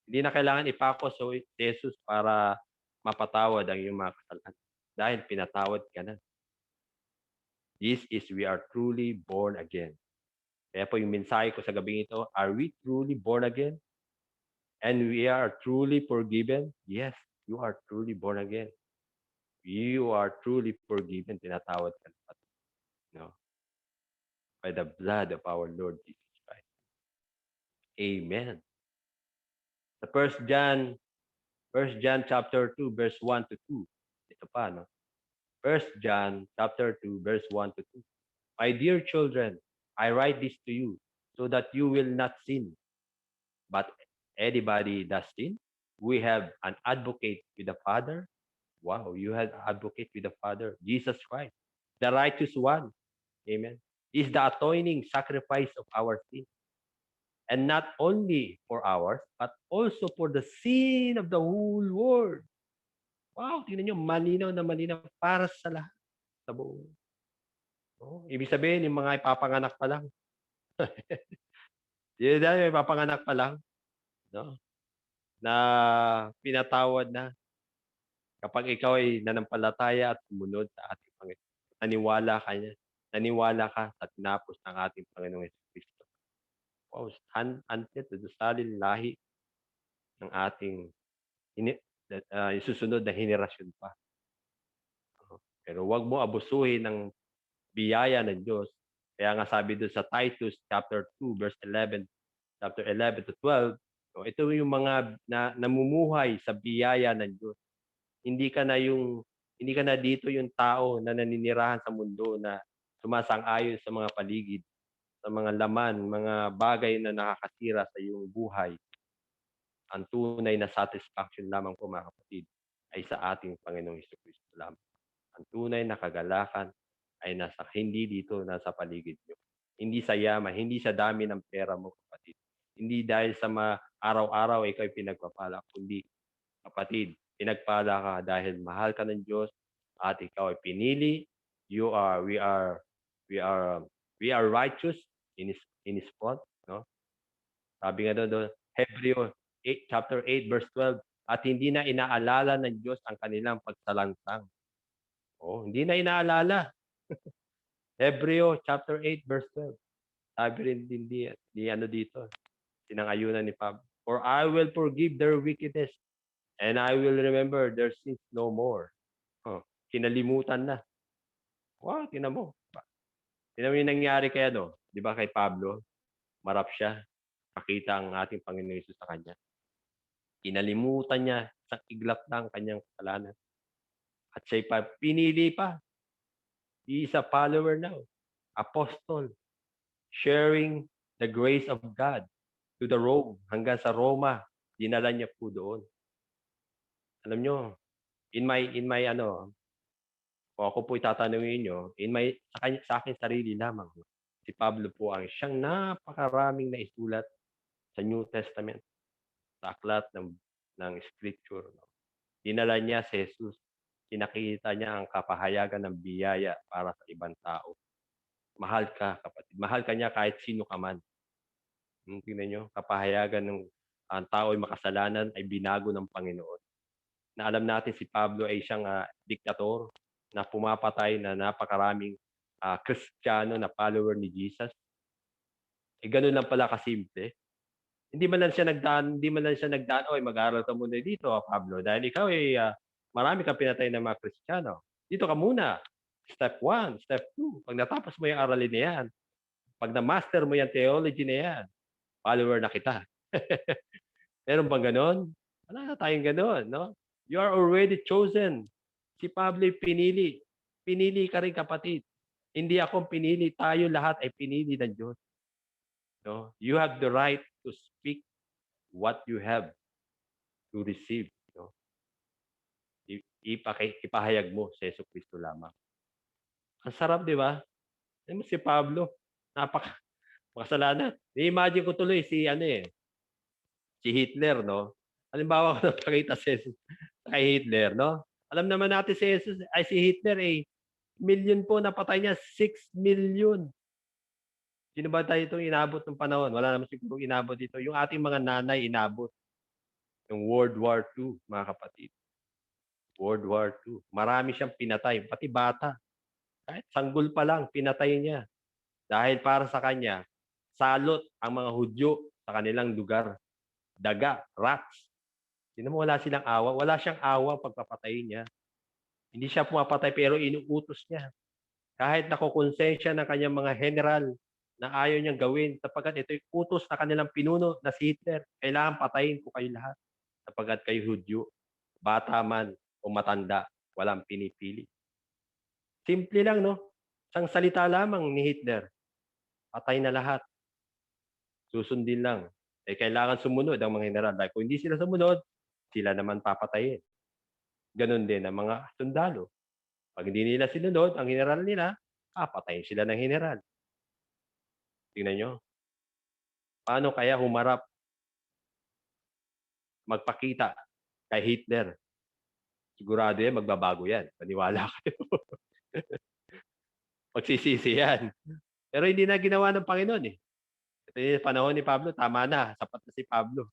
Hindi na kailangan ipako sa Jesus para mapatawad ang iyong mga kasalanan. Dahil pinatawad ka na. This is we are truly born again. Kaya po yung mensahe ko sa gabing ito, are we truly born again? And we are truly forgiven? Yes, you are truly born again. You are truly forgiven. Tinatawad ka na. No? By the blood of our Lord Jesus Christ. Amen. Sa 1 John chapter 2, verse 1 to 2. Ito pa, no? 1 John chapter 2, verse 1 to 2. My dear children, I write this to you so that you will not sin. But anybody does sin, we have an advocate with the Father. Wow, you have an advocate with the Father, Jesus Christ, the righteous one. Amen. Is the atoning sacrifice of our sin. And not only for ours, but also for the sin of the whole world. Wow, tingnan nyo, malinaw na malinaw para sa lahat. Sa buong. Oh, ibig sabihin, yung mga ipapanganak pa lang. Yung dahil ipapanganak pa lang, no? Na pinatawad na. Kapag ikaw ay nanampalataya at sumunod sa ating Panginoon. Naniwala ka sa tinapos ng ating Panginoong Jesucristo. Wow, until to the salin lahi ng ating susunod na henerasyon pa. Pero wag mo abusuhin ng biyaya ng Diyos. Kaya nga sabi doon sa Titus chapter 2 verse 11, chapter 11 to 12, so ito yung mga namumuhay sa biyaya ng Diyos. Hindi ka na dito yung tao na naninirahan sa mundo na sumasang-ayon sa mga paligid, sa mga laman, mga bagay na nakakasira sa iyong buhay. Ang tunay na satisfaction lamang po, mga kapatid, ay sa ating Panginoong Jesucristo lamang. Ang tunay na kagalakan ay hindi nasa paligid nyo. Hindi sa yaman, hindi sa dami ng pera mo, kapatid. Hindi dahil sa araw-araw ikaw ay pinagpapala, kundi, kapatid, pinagpala ka dahil mahal ka ng Diyos at ikaw ay pinili. We are righteous in His front, no? Sabi nga doon, Hebreo chapter 8 verse 12, at hindi na inaalala ng Diyos ang kanilang pagsalangsang. Oh, hindi na inaalala. Hebreo chapter 8 verse 12. Sabi rin di dito, sinangayunan ni Pablo. For I will forgive their wickedness and I will remember their sins no more. Oh, kinalimutan na. Wow, tinan mo. Tinan mo yung nangyari kay di ba kay Pablo? Marap siya. Pakita ang ating Panginoon Hesus sa kanya. Kinalimutan niya sa iglap ng kanyang kasalanan. At siya'y pinili pa. He is a follower now. Apostle. Sharing the grace of God to the Rome. Hanggang sa Roma. Dinala niya po doon. Alam nyo, in my kung ako po itatanungin nyo, sa akin sarili lamang, si Pablo po ang siyang napakaraming naisulat sa New Testament, sa aklat ng Scripture. Dinala niya si Jesus. Pinakita niya ang kapahayagan ng biyaya para sa ibang tao. Mahal ka, kapatid. Mahal ka niya kahit sino ka man. Tingnan nyo, kapahayagan ng ang tao ay makasalanan ay binago ng Panginoon. Na alam natin si Pablo ay siyang diktator na pumapatay na napakaraming Kristiyano na follower ni Jesus. Ganun lang pala kasimple. Hindi man lang siya nagdaan, oy, mag-aaral ka muna dito, Pablo, dahil ikaw ay marami kang pinatay ng mga Kristiyano. Dito ka muna. Step 1, step 2. Pag natapos mo yung aralin na yan, pag na-master mo yung theology na yan, follower na kita. Meron bang ganon? Wala na tayong ganon, no? You are already chosen. Si Pablo pinili. Pinili ka rin, kapatid. Hindi ako pinili. Tayo lahat ay pinili ng Diyos. No? You have the right to speak what you have to receive. No? Ipahayag mo sa Jesucristo lamang. Ang sarap, di ba? Si Pablo, makasalanan. I-imagine ko tuloy si Hitler, no? Halimbawa ko napakita kay Hitler, no? Alam naman natin si Hitler, million po napatay niya, 6 million. Sino ba tayo itong inabot ng panahon? Wala naman siguro inabot dito. Yung ating mga nanay inabot. Yung World War II, mga kapatid. World War II. Marami siyang pinatay, pati bata. Kahit sanggol pa lang, pinatay niya. Dahil para sa kanya, salot ang mga Hudyo sa kanilang lugar. Daga, rats. Sino mo, wala silang awa? Wala siyang awa pagpapatayin niya. Hindi siya pumapatay pero inuutos niya. Kahit nakukonsensya ng kanyang mga general na ayaw niyang gawin sapagkat ito'y utos na kanilang pinuno na si Hitler. Kailangan patayin ko kayo lahat sapagkat kayo Hudyo, bata man o matanda, walang pinipili. Simple lang, no? Isang salita lamang ni Hitler. Patay na lahat. Susundin lang. Kailangan sumunod ang mga general. Dahil kung hindi sila sumunod, sila naman papatayin. Ganon din ang mga sundalo. Pag hindi nila sinunod, ang general nila, papatayin sila ng general. Tingnan nyo. Paano kaya humarap, magpakita kay Hitler? Sigurado yan, magbabago yan. Paniwala kayo. Magsisisi yan. Pero hindi na ginawa ng Panginoon eh. Ito yung panahon ni Pablo, tama na. Sapat na si Pablo.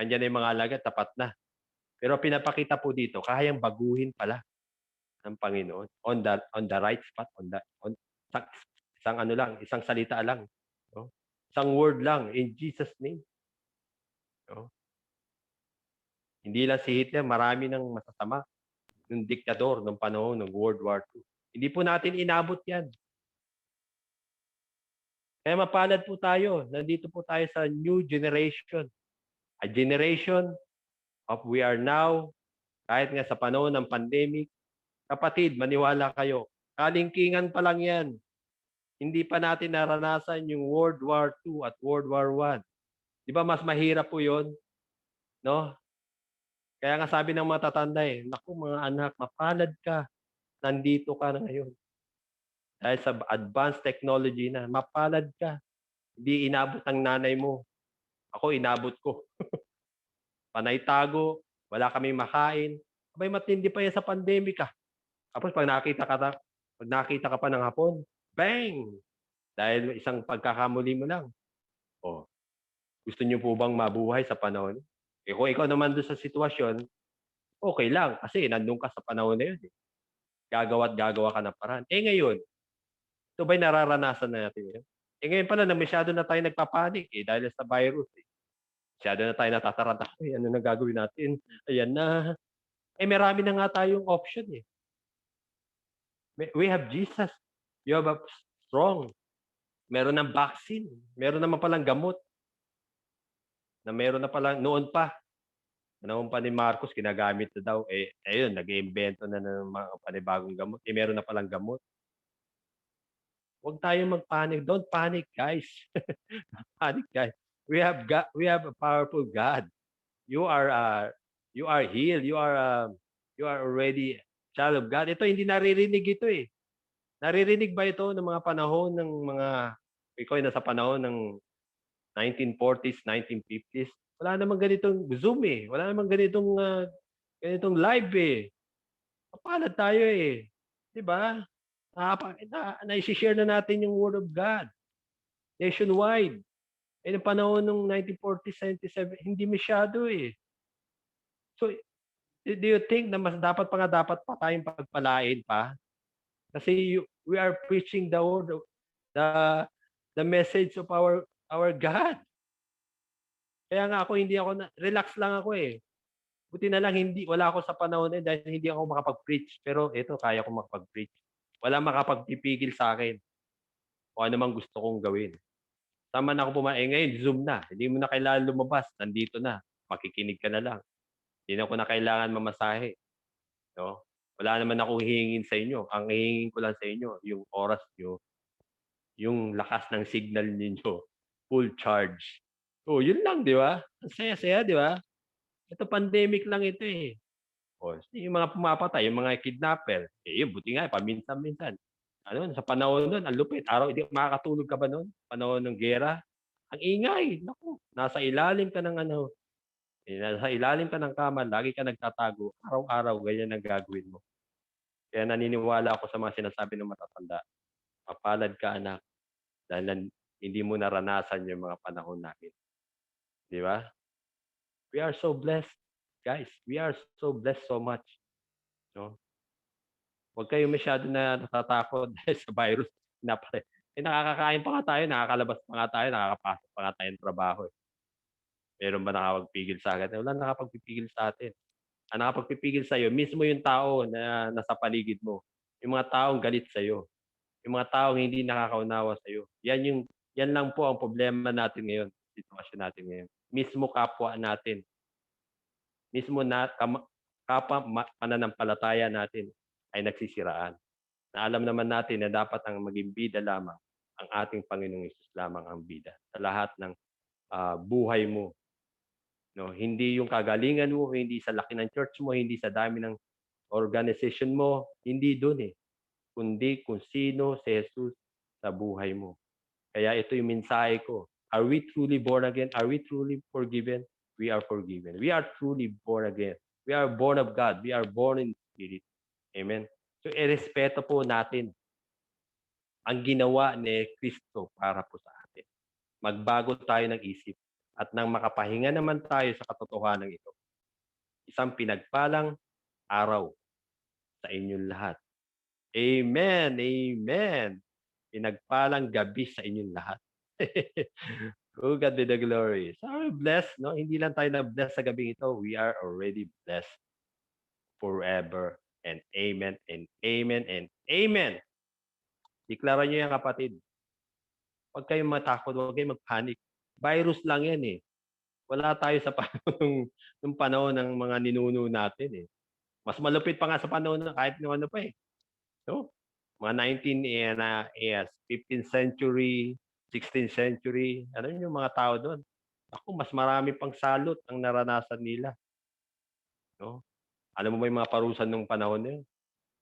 Andiyan na yung mga alagad, tapat na. Pero pinapakita po dito, kayang baguhin pala ng Panginoon. On the right spot. Isang salita lang. No? Isang word lang, in Jesus' name. No? Hindi lang si Hitler, marami ng masasama. Yung diktador ng panahon ng World War II. Hindi po natin inabot yan. Kaya mapalad po tayo. Nandito po tayo sa new generation. A generation of we are now, kahit nga sa panahon ng pandemic, kapatid, maniwala kayo, kalingkingan pa lang yan. Hindi pa natin naranasan yung World War II at World War I. Di ba mas mahirap po yun? No? Kaya nga sabi ng matatanda naku mga anak, mapalad ka. Nandito ka na ngayon. Dahil sa advanced technology na, mapalad ka. Hindi inabot ang nanay mo. Ako, inabot ko. Panay tago, wala kaming makain. Abay, matindi pa yan sa pandemic ah. Tapos pag nakita ka pa ng hapon, bang! Dahil isang pagkakamuli mo lang. Oh, gusto niyo po bang mabuhay sa panahon? Kung ikaw naman doon sa sitwasyon, okay lang. Kasi nandun ka sa panahon na yun. Gagawa ka ng paraan. Ngayon, ito ba'y nararanasan na natin yun? Ngayon pala, masyado na tayo nagpapanik dahil sa virus. Masyado na tayo natataranta. Ano na gagawin natin? Ayan na. Marami na nga tayong option We have Jesus. You have a strong. Meron ng vaccine. Meron naman palang gamot. Meron na palang, noon pa ni Marcos, ginagamit na daw. Ayun, nag-iimbento na ng mga panibagong gamot. Meron na palang gamot. Huwag tayong magpanic. Don't panic, guys. Panic, guys. We have a powerful God. You are healed. You are already child of God. Ito hindi naririnig ito Naririnig ba ito ng mga panahon ng mga ikaw ay nasa panahon ng 1940s, 1950s? Wala namang ganitong Zoom Wala namang ganitong live Mapalad tayo 'Di ba? Na-share na natin yung Word of God nationwide. Eh, nung panahon nung 1940s, 77, hindi masyado eh. So, do you think na mas dapat pa tayong pagpalain pa? Kasi we are preaching the word, the the message of our God. Kaya nga ako hindi ako relax lang ako eh. Buti na lang wala ako sa panahon na yun dahil hindi ako makapag-preach. Pero ito, kaya ko makapag-preach. Wala makapagpipigil sa akin kung ano mang gusto kong gawin. Tama na ako ngayon, Zoom na. Hindi mo na kailangan lumabas. Nandito na. Makikinig ka na lang. Hindi na ko na kailangan mamasahe. No? Wala naman akong hihingin sa inyo. Ang hihingin ko lang sa inyo, yung oras nyo, yung lakas ng signal ninyo. Full charge. Oh, yun lang, di ba? Ang saya-saya, di ba? Ito, pandemic lang ito eh. O, yung mga pumapatay, yung mga kidnapper, yun, buti nga, paminsan-minsan. Ano, sa panahon nun, ang lupit. Hindi makakatulog ka ba nun? Panahon ng gera? Ang ingay. Naku, nasa ilalim ka ng nasa ilalim ka ng kama, lagi ka nagtatago. Araw-araw, ganyan ang gagawin mo. Kaya naniniwala ako sa mga sinasabi ng matatanda. Mapalad ka, anak, dahil hindi mo naranasan yung mga panahon natin. Di ba? We are so blessed, guys. We are so blessed so much. No? Huwag kayo masyado na natatakot dahil sa virus. Nakakakain pa nga tayo, nakakalabas pa nga tayo, nakakapasok pa nga tayo ng trabaho. Meron ba nakapagpigil sa atin? Wala nakapagpipigil sa atin. Ang nakapagpipigil sa iyo, mismo yung tao na nasa paligid mo. Yung mga taong galit sa iyo. Yung mga taong hindi nakakaunawa sa iyo. Yan lang po ang problema natin ngayon, sitwasyon natin ngayon. Mismo kapwa natin. Mismo kapwa pananampalataya natin ay nagsisiraan. Na alam naman natin na dapat ang maging bida lamang ang ating Panginoong Hesus lamang ang bida sa lahat ng buhay mo. No, hindi yung kagalingan mo, hindi sa laki ng church mo, hindi sa dami ng organization mo, hindi doon eh. Kundi kung sino si Jesus sa buhay mo. Kaya ito yung mensahe ko. Are we truly born again? Are we truly forgiven? We are forgiven. We are truly born again. We are born of God. We are born in Spirit. Amen. So, irespeto po natin ang ginawa ni Kristo para po sa atin. Magbago tayo ng isip at nang makapahinga naman tayo sa katotohanan ito. Isang pinagpalang araw sa inyong lahat. Amen. Amen. Pinagpalang gabi sa inyong lahat. Oh, God be the glory. So, we're blessed, no? Hindi lang tayo na-bless sa gabing ito. We are already blessed forever. And amen, and amen, and amen. Deklara nyo yan, kapatid. Huwag kayong matakot, huwag kayong magpanik. Virus lang yan eh. Wala tayo sa panahon ng panahon ng mga ninuno natin eh. Mas malupit pa nga sa panahon ng kahit ng ano pa eh. So, mga 15th century, 16th century, ano yung mga tao doon? Ako, mas marami pang salot ang naranasan nila. No? Alam mo ba yung mga parusan nung panahon na yun?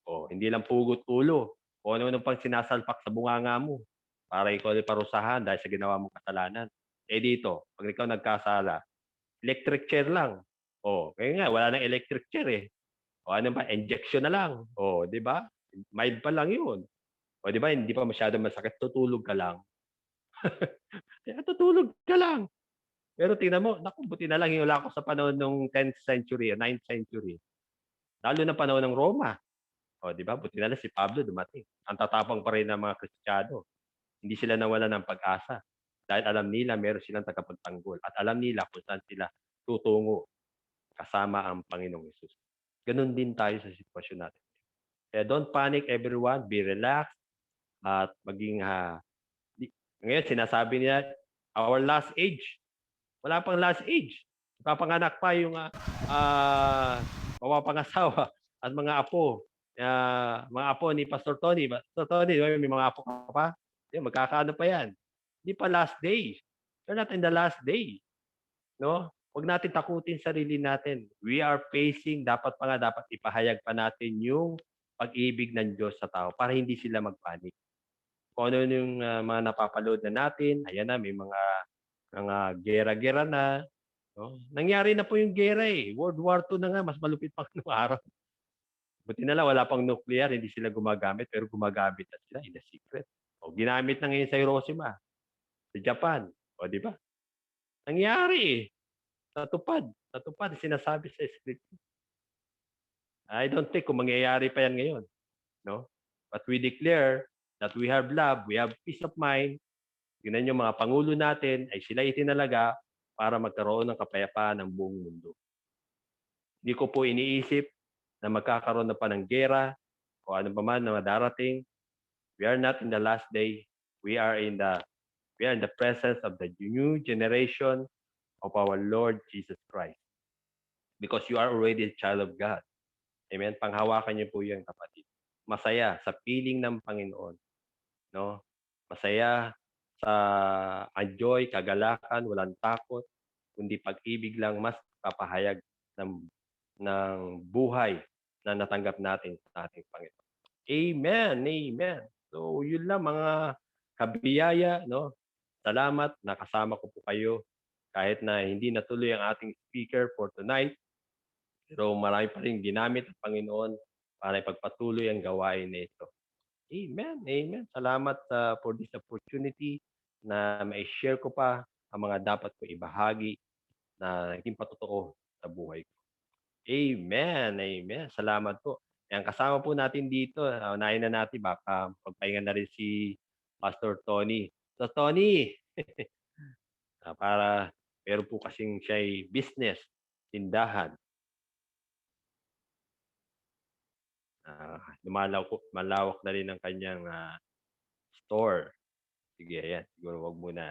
O, hindi lang pugot ulo. O ano pang sinasalpak sa bunganga mo para ikaw ay parusahan dahil sa ginawa mong kasalanan. Eh dito, pag ikaw nagkasala, electric chair lang. O, kaya nga, wala nang electric chair eh. O ano ba, injection na lang. O, di ba? Mild pa lang yun. O di ba, hindi pa masyado masakit, tutulog ka lang. Kaya tutulog ka lang. Pero tingnan mo, naku, buti na lang wala ako sa panahon ng 10th century, 9th century. Lalo na panahon ng Roma. O, di ba? Buti na lang si Pablo dumating. Ang tatapang pa rin ng mga Kristiyano. Hindi sila nawala ng pag-asa. Dahil alam nila meron silang tagapagtanggol. At alam nila kung saan sila tutungo kasama ang Panginoong Hesus. Ganun din tayo sa sitwasyon natin. Kaya don't panic everyone. Be relaxed. At maging, ngayon sinasabi niya, our last age. Wala pang last age. Papanganak pa yung mapapangasawa at mga apo. Mga apo ni Pastor Tony. Pastor Tony, may mga apo ka pa? Magkakaano pa yan? Hindi pa last day. We're not in the last day. No? Huwag natin takutin sarili natin. We are facing, dapat ipahayag pa natin yung pag-ibig ng Diyos sa tao para hindi sila magpanik. Kung ano yung mga napapaload na natin, ayan na, may mga gera-gera na. No? Nangyari na po yung gera eh. World War II na nga, mas malupit pang noong araw. Buti na lang, wala pang nuclear, hindi sila gumagamit, pero gumagamit na sila in a secret. O, ginamit na ngayon sa Hiroshima, sa Japan. O, di ba? Nangyari eh. Natupad. Natupad. Sinasabi sa scripture. I don't think kung mangyayari pa yan ngayon. No? But we declare that we have love, we have peace of mind. Tingnan yung mga pangulo natin ay sila itinalaga para magkaroon ng kapayapaan ng buong mundo. Hindi ko po iniisip na magkakaroon na pa ng gera o ano pa man na madarating. We are not in the last day. We are in the presence of the new generation of our Lord Jesus Christ. Because you are already a child of God. Amen. Panghawakan niyo po 'yan, kapatid. Masaya sa piling ng Panginoon, no? Masaya sa joy, kagalakan, walang takot, kundi pag-ibig lang mas papahayag ng buhay na natanggap natin sa ating Panginoon. Amen. Amen. So, yun lang mga kabiyaya, no? Salamat, nakasama ko po kayo kahit na hindi natuloy ang ating speaker for tonight. Pero marami pa rin ginamit ang Panginoon para ipagpatuloy ang gawain nito. Amen. Amen. Salamat for this opportunity na ma-share ko pa ang mga dapat ko ibahagi na naging patotoo sa buhay ko. Amen. Amen. Salamat po. Yan, kasama po natin dito. Unahin na natin, baka pagpahinga na rin si Pastor Tony. So, Tony, para meron po kasing siya'y business, tindahan. Malawak na rin ang kanyang store. Sige, ayan. Siguro wag muna.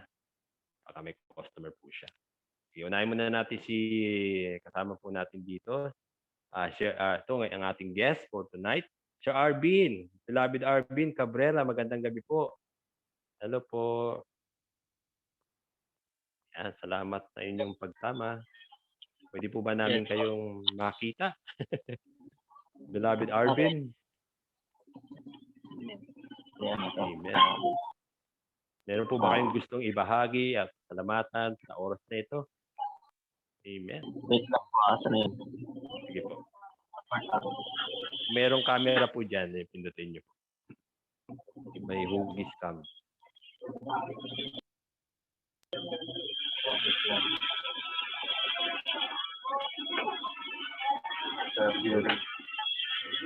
Baka may customer po siya. Sige, unahin muna natin si kasama po natin dito. Ito ang ating guest for tonight. Sir Arvin. Beloved Arvin Cabrera. Magandang gabi po. Hello po. Yan, salamat sa inyong pagsama. Pwede po ba namin kayong makita? Beloved Arvin. Amen. Meron po ba kayong gustong ibahagi at salamatan sa oras na ito? Amen. Wait lang po, asan yun? Sige po. Merong camera po dyan, pindutin nyo po. May hugis cam.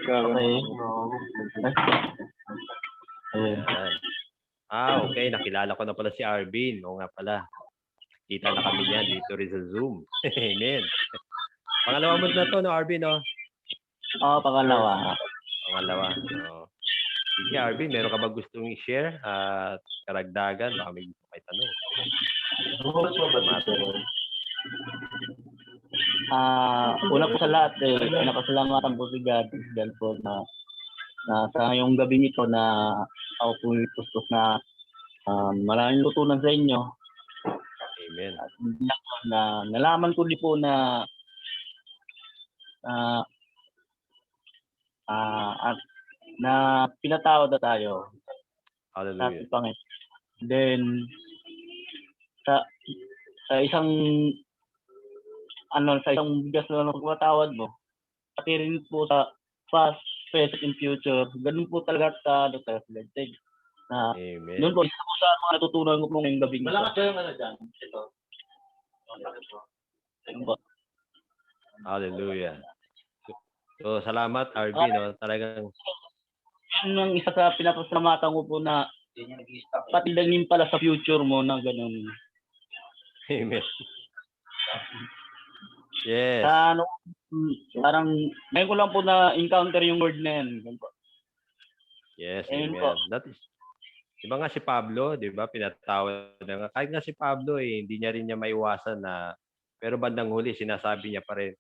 Okay. Okay. Nakilala ko na pala si Arvin. Oo nga pala. Kita na kami niyan dito rin sa Zoom. Amen. Pangalawa mo na to, no, Arvin, no? Oo, pangalawa. Pangalawa. So, sige, Arvin, meron ka ba gustong i-share at karagdagan? Baka may gusto kayo tanong. Una po sa lahat, nakasalamatan po si God dahil po na sa ngayong gabi ito na ako po itustos na maraming tutunan sa inyo. Amen. At nalaman ko din po na at na pinatawad na tayo. Hallelujah. Then sa isang bigas na pagpatawad mo, pati rin po sa past, present, and future, ganun po talaga sa reflected. Amen. Doon po, isa po sa mga natutunan ko po ngayong gabi. Wala ka yung dyan. Ito. Hallelujah. So, salamat, Arvin. No? Talagang Yun ang isa sa pinapasalamatan ko po na pati lang pala sa future mo na ganun. Amen. Yes. Parang ngayon ko lang po na encounter yung word na yan. Yes, Amen amen. po. That is, diba nga si Pablo, di ba, pinatawad na nga. Kahit nga si Pablo, hindi niya rin maiwasan na, pero bandang huli, sinasabi niya pa rin,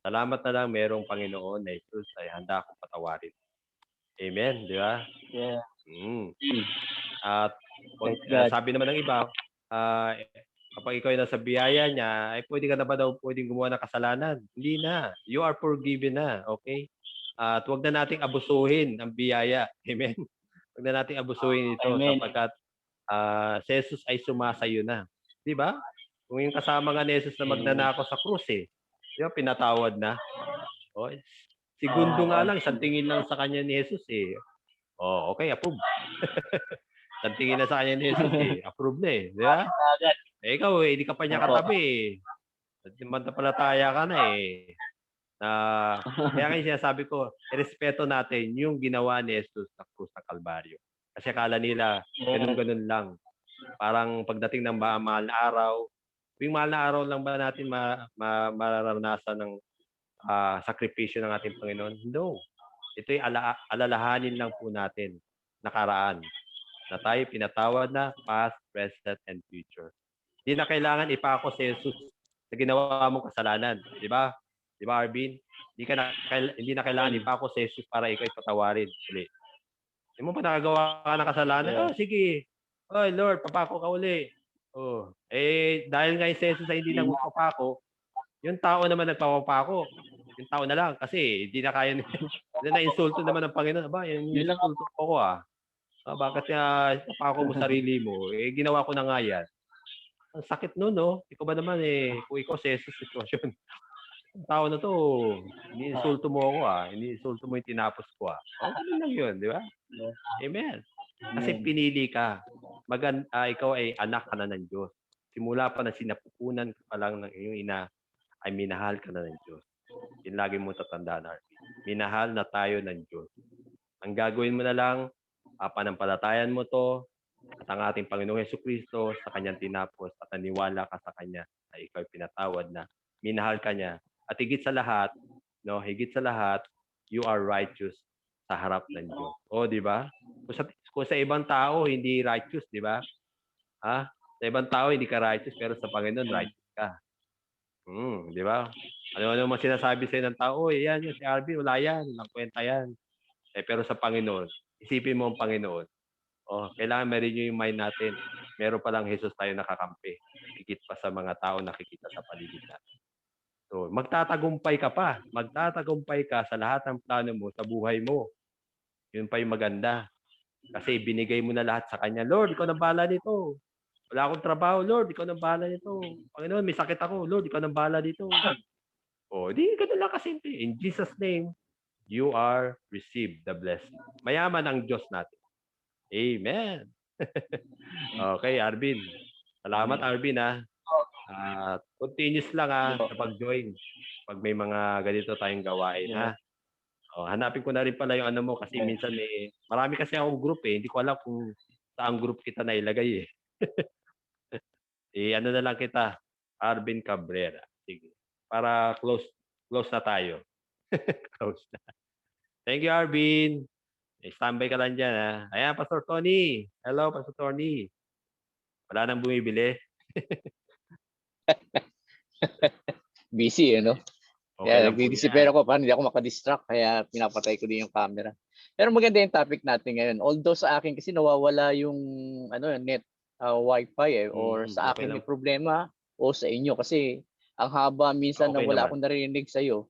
salamat na lang merong Panginoon na Jesus ay handa akong patawarin. Amen, di ba? Yeah. At sabi naman ng iba, kapag ikaw ay nasa biyaya niya, ay pwede ka na ba daw pwedeng gumawa ng kasalanan? Hindi na. You are forgiven na. Okay? At huwag na nating abusuhin ang biyaya. Amen? Huwag na nating abusuhin ito sapagkat si Jesus ay sumasayo na. Di ba? Kung yung kasama nga ni Jesus na magnanakaw sa krus di ba? Pinatawad na. O, segundo nga lang, isang tingin lang sa kanya ni Jesus okay, approve. Isang tingin na sa kanya ni Jesus approve na di ba? ikaw hindi ka pa niya Opo. katabi eh. At mantapalataya ka na eh. Kaya nga yung sinasabi ko, irespeto natin yung ginawa ni Jesus sa krus sa Kalbaryo. Kasi akala nila, ganun-ganun lang. Parang pagdating ng mahal na araw, tuwing mahal na araw lang ba natin mararanasan ng sakripisyo ng ating Panginoon? No. Ito'y alalahanin lang po natin, nakaraan, na tayo pinatawad na, past, present, and future. Hindi na kailangan ipako si Jesus sa ginawa mong kasalanan. Di ba? Di ba, Arvin? Hindi na kailangan ipako si Jesus para ikaw ipatawarin. Uli. Hindi mo pa nakagawa ka ng kasalanan? Yeah. Oh, sige. Oh, Lord, papako ka uli. Oh. Dahil nga yung si Jesus ay hindi nagpapako, yung tao naman nagpapako. Yung tao na lang. Kasi hindi na kaya na-insulto naman ng Panginoon. Aba, yung insulto ko bakit papako mo sarili mo? Ginawa ko na nga yan. Ang sakit nun, no? Ikaw ba naman kung ikaw sa sitwasyon. Ang tao na to, ini-insulto mo ako ini-insulto mo yung tinapos ko Ganun lang yun, di ba? Amen. Kasi pinili ka. Ikaw ay anak ka na ng Diyos. Simula pa na sinapupunan ka pa lang ng iyong ina, ay minahal ka na ng Diyos. Yun lagi mo tatandaan, Arvin. Minahal na tayo ng Diyos. Ang gagawin mo na lang, panampalatayan mo to, at ang ating Panginoong Jesucristo sa kanyang tinapos at naniwala ka sa kanya na ikaw ay pinatawad na, minahal ka niya. At higit sa lahat, you are righteous sa harap ng Diyos. Di ba? Kung sa ibang tao hindi righteous, di ba? Sa ibang tao hindi ka righteous, pero sa Panginoon righteous ka. Di ba? Ano man sinasabi sa'yo ng tao, yan si Arvin, wala yan, walang kwenta yan. Pero sa Panginoon, isipin mo ang Panginoon. Kailangan ma-renew yung mind natin. Meron palang Jesus tayo nakakampi. Higit pa sa mga tao nakikita sa paligid natin. So, magtatagumpay ka pa. Magtatagumpay ka sa lahat ng plano mo sa buhay mo. Yun pa yung maganda. Kasi binigay mo na lahat sa Kanya. Lord, ikaw nang bahala nito. Wala akong trabaho. Lord, ikaw nang bahala nito. Panginoon, may sakit ako. Lord, ikaw nang bahala dito. Di ganun lang kasimple. In Jesus' name, you are received the blessing. Mayaman ang Diyos natin. Amen. Okay, Arvin. Salamat, Arvin, continuous lang sa pag-join. Pag may mga ganito tayong gawain, hanapin ko na rin pala yung ano mo kasi minsan marami kasi akong group Hindi ko alam kung saan group kita nailagay ano na lang kita, Arvin Cabrera. Sige. Para close na tayo. Close na. Thank you, Arvin. Standby ka lang dyan, Ayan, Pastor Tony. Hello, Pastor Tony. Wala nang bumibili. Busy, Okay Kaya lang po nagdidisipera ko para hindi ako makadistract, kaya pinapatay ko din yung camera. Pero maganda yung topic natin ngayon. Although sa akin kasi nawawala yung net wifi or sa okay akin may lang. problema o sa inyo kasi ang haba minsan na Okay wala naman. akong narinig sa iyo.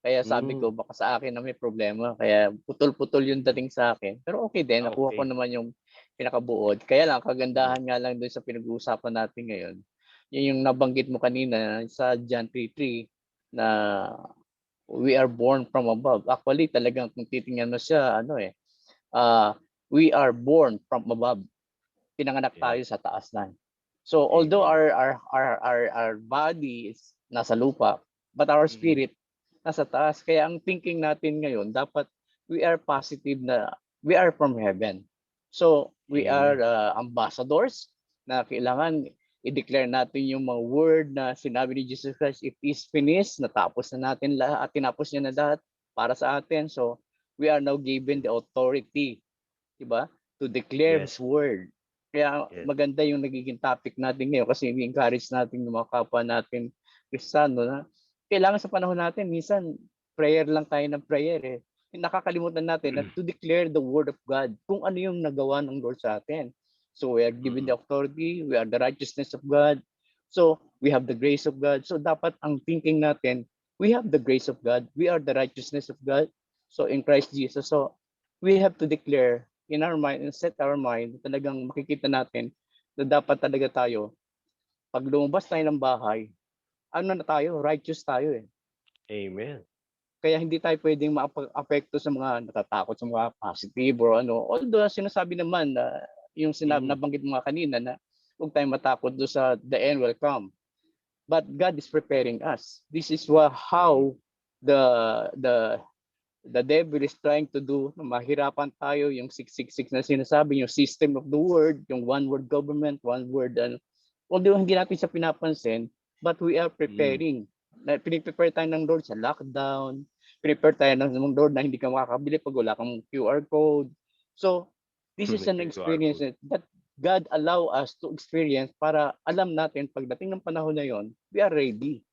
Kaya sabi ko baka sa akin na may problema. Kaya putol-putol yung dating sa akin. Pero okay din, nakuha ko Okay. naman yung pinakabuod. Kaya lang kagandahan nga lang doon sa pinag-uusapan natin ngayon. Yun yung nabanggit mo kanina sa John 3:3 na we are born from above. Actually, talagang kung titingnan mo siya, we are born from above. Pinanganak tayo sa taas na. So although our body is nasa lupa, but our spirit nasa taas. Kaya ang thinking natin ngayon, dapat we are positive na we are from heaven. So we are ambassadors na kailangan i-declare natin yung mga word na sinabi ni Jesus Christ, it is finished, natapos na natin lahat, at tinapos niya na lahat para sa atin. So we are now given the authority, diba? To declare His word. Kaya maganda yung nagiging topic natin ngayon kasi i-encourage natin ng mga kapwa natin Kristiyano na kailangan sa panahon natin, minsan prayer lang tayo ng prayer Nakakalimutan natin na to declare the word of God, kung ano yung nagawa ng Lord sa atin. So we are given the authority, we are the righteousness of God. So we have the grace of God. So dapat ang thinking natin, we have the grace of God, we are the righteousness of God. So in Christ Jesus. So we have to declare in our mind and set our mind, talagang makikita natin na dapat talaga tayo, pag lumabas tayo ng bahay, righteous tayo Amen. Kaya hindi tayo pwedeng ma-apekto sa mga natatakot sa mga positive or Although sinasabi naman na yung nabanggit mo kanina na Huwag tayong matakot doon sa the end will come. But God is preparing us. This is how the devil is trying to do, na mahirapan tayo, yung 666 na sinasabi, yung system of the word, yung one word government, one word, although hindi natin siya pinapansin, but we are preparing. Piniprepare tayo ng Lord sa lockdown, prepare tayo ng Lord na hindi ka makakabili pag wala kang QR code. So, this is an experience that God allow us to experience para alam natin pagdating ng panahon na yon, we are ready.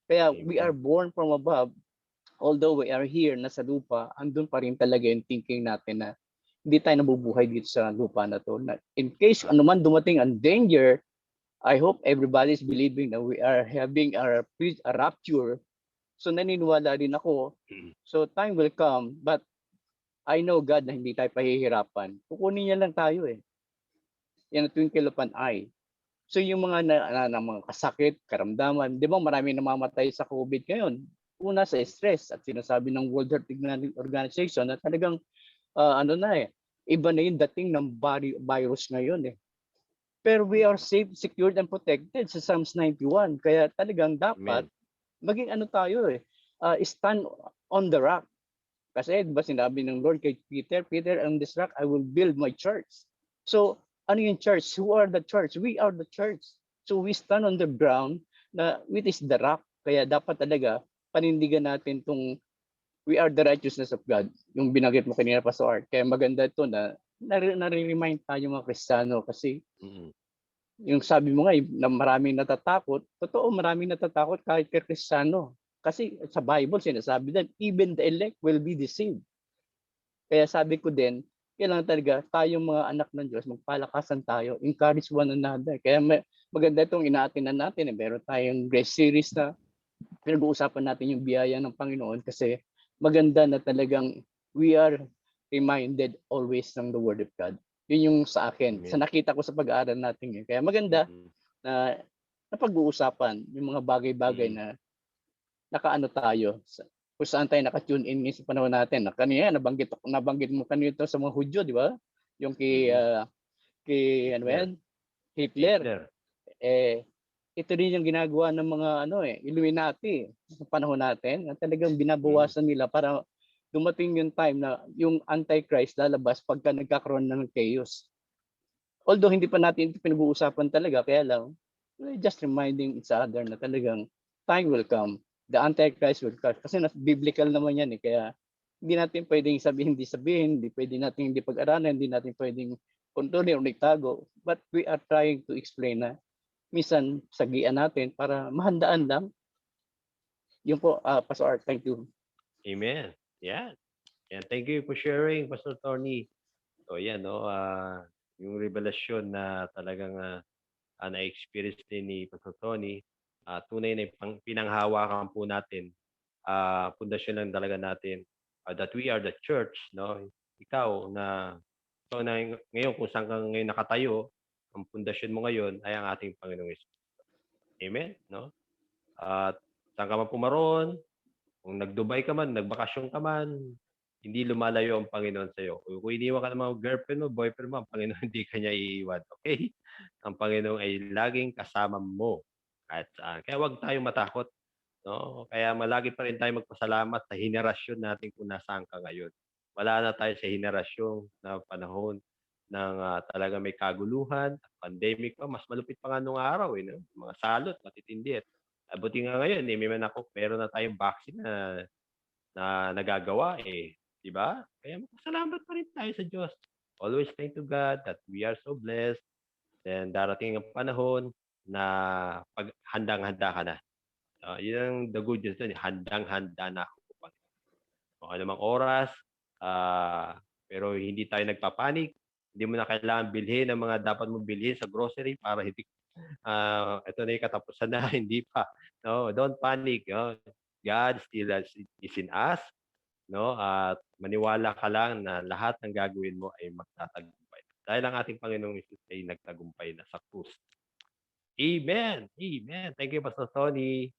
Kaya we are born from above. Although we are here, nasa lupa, andun pa rin talaga yung thinking natin na hindi tayo nabubuhay dito sa lupa na to. Na in case anuman dumating ang danger, I hope everybody is believing that we are having a rapture. So naniniwala rin ako. So time will come, but I know God na hindi tayo pahihirapan. Kukunin niya lang tayo eh. Yan ang twinkle of an eye. So yung mga mga kasakit, karamdaman, di ba maraming namamatay sa COVID ngayon? Una sa stress at sinasabi ng World Health Organization na talagang iba na yung dating ng virus ngayon eh. Pero we are safe, secured and protected sa Psalms 91. Kaya talagang dapat maging tayo eh, stand on the rock. Kasi diba sinabi ng Lord kay Peter, on this rock I will build my church. So ano yung church? Who are the church? We are the church. So we stand on the ground na which is the rock. Kaya dapat talaga panindigan natin tong we are the righteousness of God. Yung binanggit mo kanina, Pastor Art. Kaya maganda ito na nare-remind tayo mga Kristiyano kasi yung sabi mo nga na maraming natatakot, totoo maraming natatakot kahit kay Kristiyano. Kasi sa Bible sinasabi din, even the elect will be deceived. Kaya sabi ko din, kailangan talaga tayong mga anak ng Diyos, magpalakasan tayo, encourage one another. Kaya maganda itong inaatinan natin. Meron tayong grace series na pinag-uusapan natin yung biyaya ng Panginoon kasi maganda na talagang we are reminded always ng the Word of God. Yun yung sa akin. Sa nakita ko sa pag-aaral natin. Kaya maganda na napag-uusapan yung mga bagay-bagay na nakaano tayo. Kung saan tayo naka-tune in sa panahon natin. Kanina, nabanggit mo kanina sa mga Hudyo, di ba? Yung kay Hitler. Ito rin yung ginagawa ng mga Illuminati sa panahon natin. Talagang binabawasan nila para dumating yung time na yung Antichrist lalabas pagka nagkakaroon ng chaos. Although hindi pa natin ito pinag-uusapan talaga, kaya lang, we're just reminding each other na talagang time will come. The Antichrist will come. Kasi biblical naman yan eh. Kaya hindi natin pwedeng sabihin, hindi pwedeng natin hindi pag-aralan, hindi natin pwedeng kontrolin o nagtago. But we are trying to explain na minsan sagian natin para mahandaan lang. Yun po, Pastor Art, thank you. Amen. Yeah. And thank you for sharing, Pastor Tony. So yan, yung revelasyon na talagang na-experience din ni Pastor Tony, tunay na pinanghawakan po natin, pundasyon lang talaga natin, that we are the church, no? Ikaw na, so na ngayon kung saan ka ngayon nakatayo, ang pundasyon mo ngayon ay ang ating Panginoong Hesus. Amen, no? At saan ka man pumaroon, kung nag-Dubai ka man, nagbakasyon ka man, hindi lumalayo ang Panginoon sa iyo. Kung iniwan ka ng mga girlfriend mo, boyfriend mo, ang Panginoon hindi ka niya iiwan. Okay? Ang Panginoon ay laging kasama mo kahit saan. Kaya huwag tayong matakot. No? Kaya malagi pa rin tayo magpasalamat sa henerasyon natin kung nasaan ka ngayon. Wala na tayo sa henerasyon na panahon ng talaga may kaguluhan, pandemic pa, mas malupit pa nga nung araw, no? Mga salot, matitindi. Buti nga ngayon, meron na tayong vaccine na nagagawa, di ba? Kaya magpasalamat pa rin tayo sa Diyos. Always thank to God that we are so blessed. Then darating ang panahon na pag handang-handa ka na. Yun ang the good news doon, handang-handa na ako. O anumang oras, pero hindi tayo nagpapanik. Hindi mo na kailangan bilhin ang mga dapat mong bilhin sa grocery para hindi ito na yung katapusan na, hindi pa. No, don't panic. No? God still is in us. No? At maniwala ka lang na lahat ng gagawin mo ay magtatagumpay. Dahil ang ating Panginoong Hesus ay nagtagumpay na sa krus. Amen. Amen. Thank you, Pastor Tony.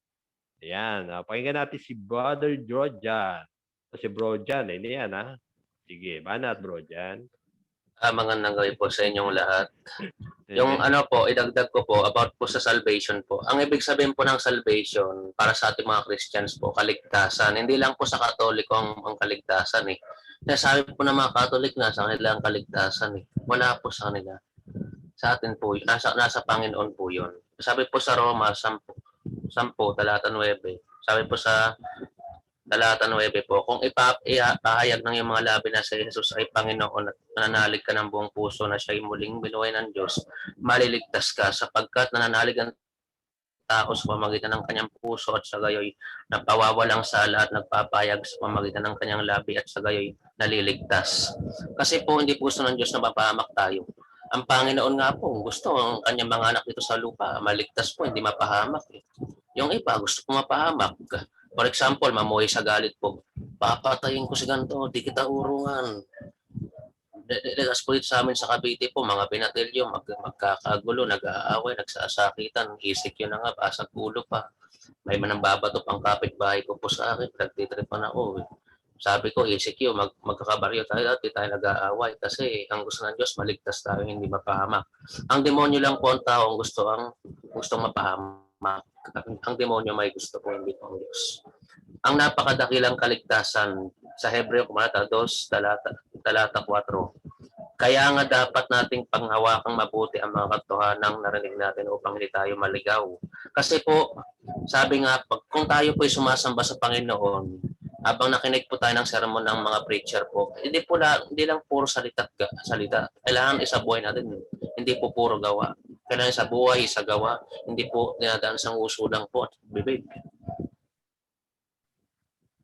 Ayan. Pakinggan natin si Brother Georgian. Si Bro Jan, yan ha. Sige, banat Bro Jan. Magandang gabi po sa inyong lahat. Yung Sige. ano po, idagdag ko po about po sa salvation po. Ang ibig sabihin po ng salvation para sa ating mga Christians po, kaligtasan. Hindi lang po sa Katoliko ang kaligtasan eh. Kaya sabi po ng mga Katolik na sa kanila ang kaligtasan eh. Wala po sa kanila. Sa atin po, nasa Panginoon po yun. Sabi po sa Roma 10, talata 9. Sabi po sa talata 9 po, kung ipahayag ng iyong mga labi na si Jesus ay Panginoon at nananalig ka ng buong puso na siya ay muling binuhay ng Diyos, maliligtas ka sapagkat nananalig ang tao sa pamagitan ng kanyang puso at sa gayoy napawawalang sala at nagpapayag sa pamagitan ng kanyang labi at sa gayoy naliligtas. Kasi po hindi puso ng Diyos na mapahamak tayo. Ang Panginoon nga po, gusto ang kanyang mga anak dito sa lupa, maligtas po, hindi mapahamak. Yung iba, gusto po mapahamak. For example, mamuhay sa galit po. Papatayin ko si ganito, di kita urungan. Dekas po dito sa amin sa Cavite po, mga pinatilyo, magkakagulo, nag-aaway, nagsasakitan, isik yun na nga, basag ulo pa. May manang babato pang kapitbahay ko po sa akin, nagtitripan ako. Sabi ko, isik yun, magkakabaryo tayo at tayo nag-aaway kasi ang gusto ng Diyos, maligtas tayo, hindi mapahamak. Ang demonyo lang po ang tao, gustong mapahamak. Ang demonyo may gusto po, hindi po ang Diyos. Ang napakadakilang kaligtasan sa Hebreo 2, talata 4. Kaya nga dapat nating panghawakang mabuti ang mga katotohanang narinig natin upang hindi tayo maligaw. Kasi po, sabi nga, kung tayo po ay sumasamba sa Panginoon, habang nakinig po tayo ng sermon ng mga preacher po, hindi lang puro salita. Kailangan isabuhay natin, hindi po puro gawa. Kailangan sa buhay, sa gawa, hindi po dinadaan sa uso lang po at bibig.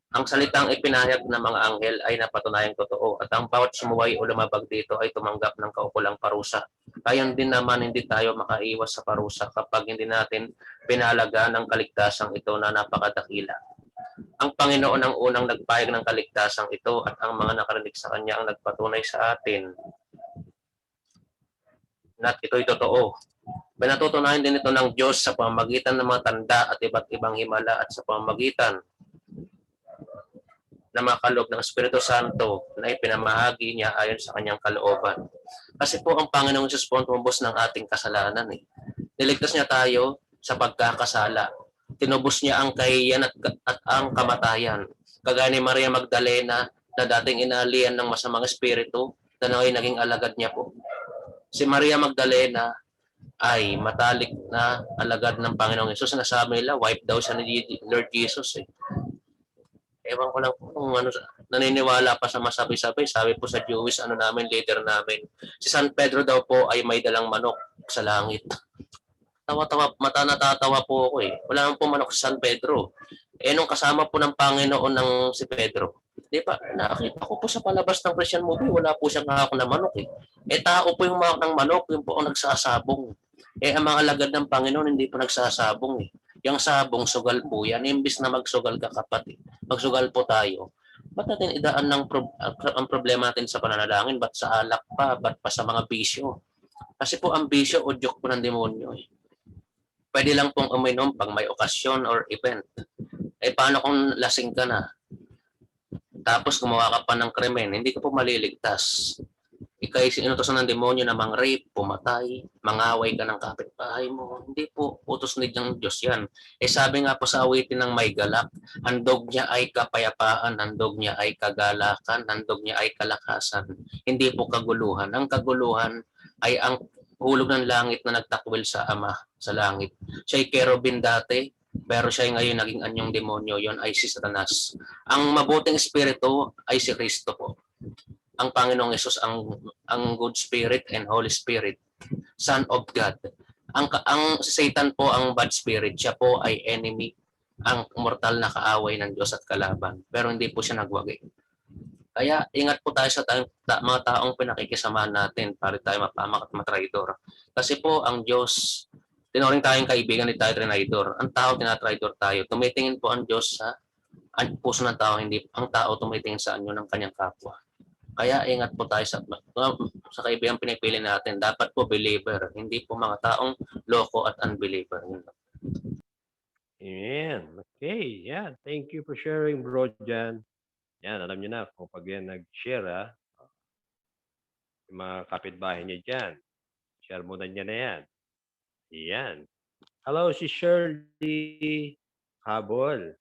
Ang salitang ipinahayag ng mga anghel ay napatunayang totoo at ang bawat sumuway o lumabag dito ay tumanggap ng kaukulang parusa. Gayon din naman hindi tayo makaiwas sa parusa kapag hindi natin pinahalagaan ang kaligtasang ito na napakadakila. Ang Panginoon ang unang nagpahayag ng kaligtasang ito at ang mga nakarinig sa Kanya ang nagpatunay sa atin na ito'y totoo. Pinatutunayan din ito ng Diyos sa pamamagitan ng mga tanda at iba't ibang himala at sa pamamagitan na makaloob ng Espiritu Santo na ipinamahagi niya ayon sa kanyang kalooban. Kasi po ang Panginoong Diyos po ang tumubos ng ating kasalanan. Niligtas niya tayo sa pagkakasala. Tinubos niya ang kahihiyan at ang kamatayan. Kagaya ni Maria Magdalena na dating inalian ng masamang espiritu na ngayon naging alagad niya po. Si Maria Magdalena ay matalik na alagad ng Panginoong Yesus. Nasabi nila, wipe daw siya ni Lord Jesus. Ewan ko lang kung naniniwala pa sa masabi-sabi. Sabi po sa Jewish leader namin, si San Pedro daw po ay may dalang manok sa langit. Natatawa po ako Wala naman po manok sa San Pedro. Nung kasama po ng Panginoon ng si Pedro, di ba, nakita ko po sa palabas ng Christian movie, wala po siyang hahak na manok tao po yung mahak ng manok, yung po ang nagsasabong. Ang mga alagad ng Panginoon, hindi po nagsasabong Yung sabong, sugal po yan. Imbis na magsugal ka kapatid, magsugal po tayo. Ba't natin idaan ang problema natin sa pananalangin? Ba't sa alak pa? Ba't pa sa mga bisyo? Kasi po ang bisyo o joke po ng demonyo Pwede lang pong uminom pag may okasyon or event. Paano kung lasing ka na? Tapos gumawa ka pa ng krimen, hindi ka po maliligtas. Ika'y inutosan ng demonyo na mang-rape, pumatay, mangaway ka ng kapitbahay mo. Hindi po, utos ng Diyos yan. Sabi nga po sa awitin ng may galak, handog niya ay kapayapaan, handog niya ay kagalakan, handog niya ay kalakasan. Hindi po kaguluhan. Ang kaguluhan ay ang hulog ng langit na nagtakwil sa Ama sa langit. Siya'y kerubin dati, pero siya ngayon naging anyong demonyo, yon ay si Satanas. Ang mabuting espiritu ay si Kristo po. Ang Panginoong Yesus ang good spirit and Holy Spirit, Son of God. Ang Satan po ang bad spirit, siya po ay enemy, ang mortal na kaaway ng Diyos at kalaban. Pero hindi po siya nagwagi. Kaya ingat po tayo sa mga taong pinakikisamahan natin para tayo mapamak at matraidor. Kasi po ang Diyos, tinuring tayong kaibigan, hindi tayo trinaidor. Ang tao tinatraidor tayo. Tumitingin po ang Diyos sa puso ng tao, hindi ang tao tumitingin sa anyo ng kanyang kapwa. Kaya ingat po tayo sa kaibigan pinipili natin. Dapat po believer, hindi po mga taong loko at unbeliever. Amen. Okay, yeah. Thank you for sharing, Bro Jan. Yan, alam niyo na kung pag yan nag-share, yung mga kapitbahay niya dyan. Share mo na niya na yan. Yan. Hello, si Shirley Habol.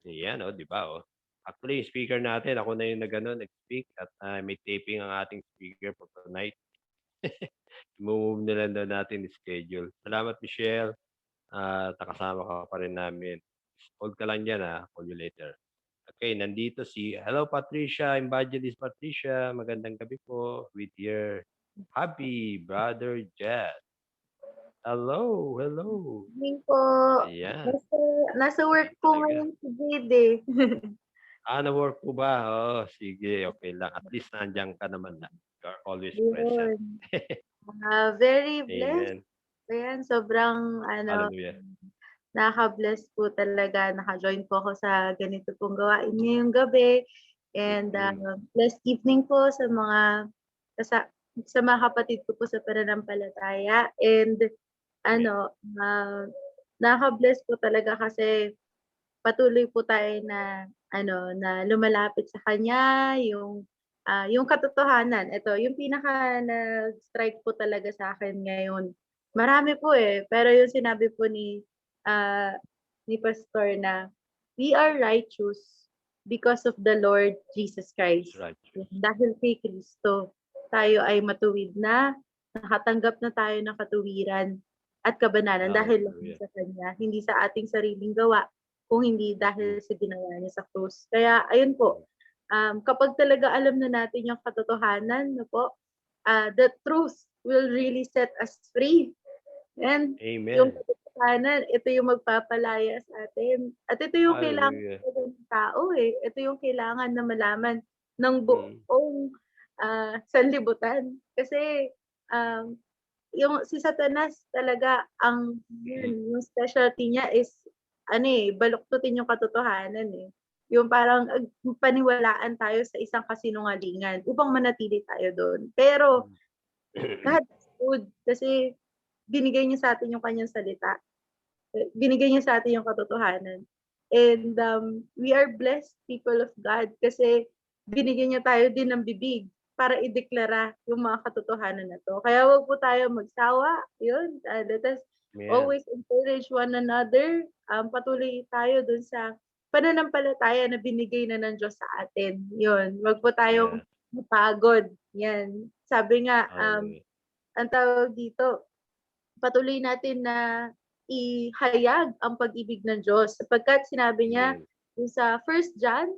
Yan, di ba? Actually, yung speaker natin, ako na yung nag-speak at may taping ang ating speaker for tonight. Move na lang daw natin yung schedule. Salamat, Michelle. Nakasama ka pa rin namin. Hold ka lang dyan, call you later. Okay, nandito hello, Patricia, Evangelist Patricia. Magandang gabi po with your happy brother, Jed. Hello. Morning po. Ayan. Nasa work po Talaga. ngayon si Jade eh. Na-work po ba? Sige, okay lang. At least nandiyan ka naman na. You're always present. Very blessed. Amen. Ayan, sobrang Hallelujah. nakaka-bless po talaga. Naka-join po ako sa ganito pong gawain ngayong gabi. And blessed evening po sa mga kapatid ko po sa pananampalataya. And nakaka-bless po talaga kasi patuloy po tayo na na lumalapit sa kanya, yung katotohanan. Ito, yung pinaka nag-strike po talaga sa akin ngayon. Marami po pero yung sinabi po ni Pastor na we are righteous because of the Lord Jesus Christ. Righteous. Dahil kay Kristo, tayo ay matuwid na, nakatanggap na tayo ng katuwiran at kabanalan dahil lang sa Kanya, hindi sa ating sariling gawa, kung hindi dahil sa ginawa niya sa krus. Kaya ayun po, kapag talaga alam na natin yung katotohanan, the truth will really set us free. And Amen. yung katotohanan, ito yung magpapalaya sa atin. At ito yung kailangan ng tao Ito yung kailangan na malaman ng buong sanlibutan. Kasi yung si Satanas talaga yung specialty niya is baluktutin yung katotohanan Yung parang paniwalaan tayo sa isang kasinungalingan upang manatili tayo doon. Pero God is good kasi binigay niya sa atin yung kanyang salita. Binigay niya sa atin yung katotohanan. And we are blessed people of God kasi binigyan niya tayo din ng bibig para ideklara yung mga katotohanan na to. Kaya wag po tayo magsawa. Yun, let us always encourage one another. Patuloy tayo dun sa pananampalataya na binigay na ng Diyos sa atin. Yun, wag po tayong mapagod. Yan. Sabi nga, ang tawag dito, patuloy natin na ihayag ang pag-ibig ng Diyos. Sapagkat sinabi niya sa 1 John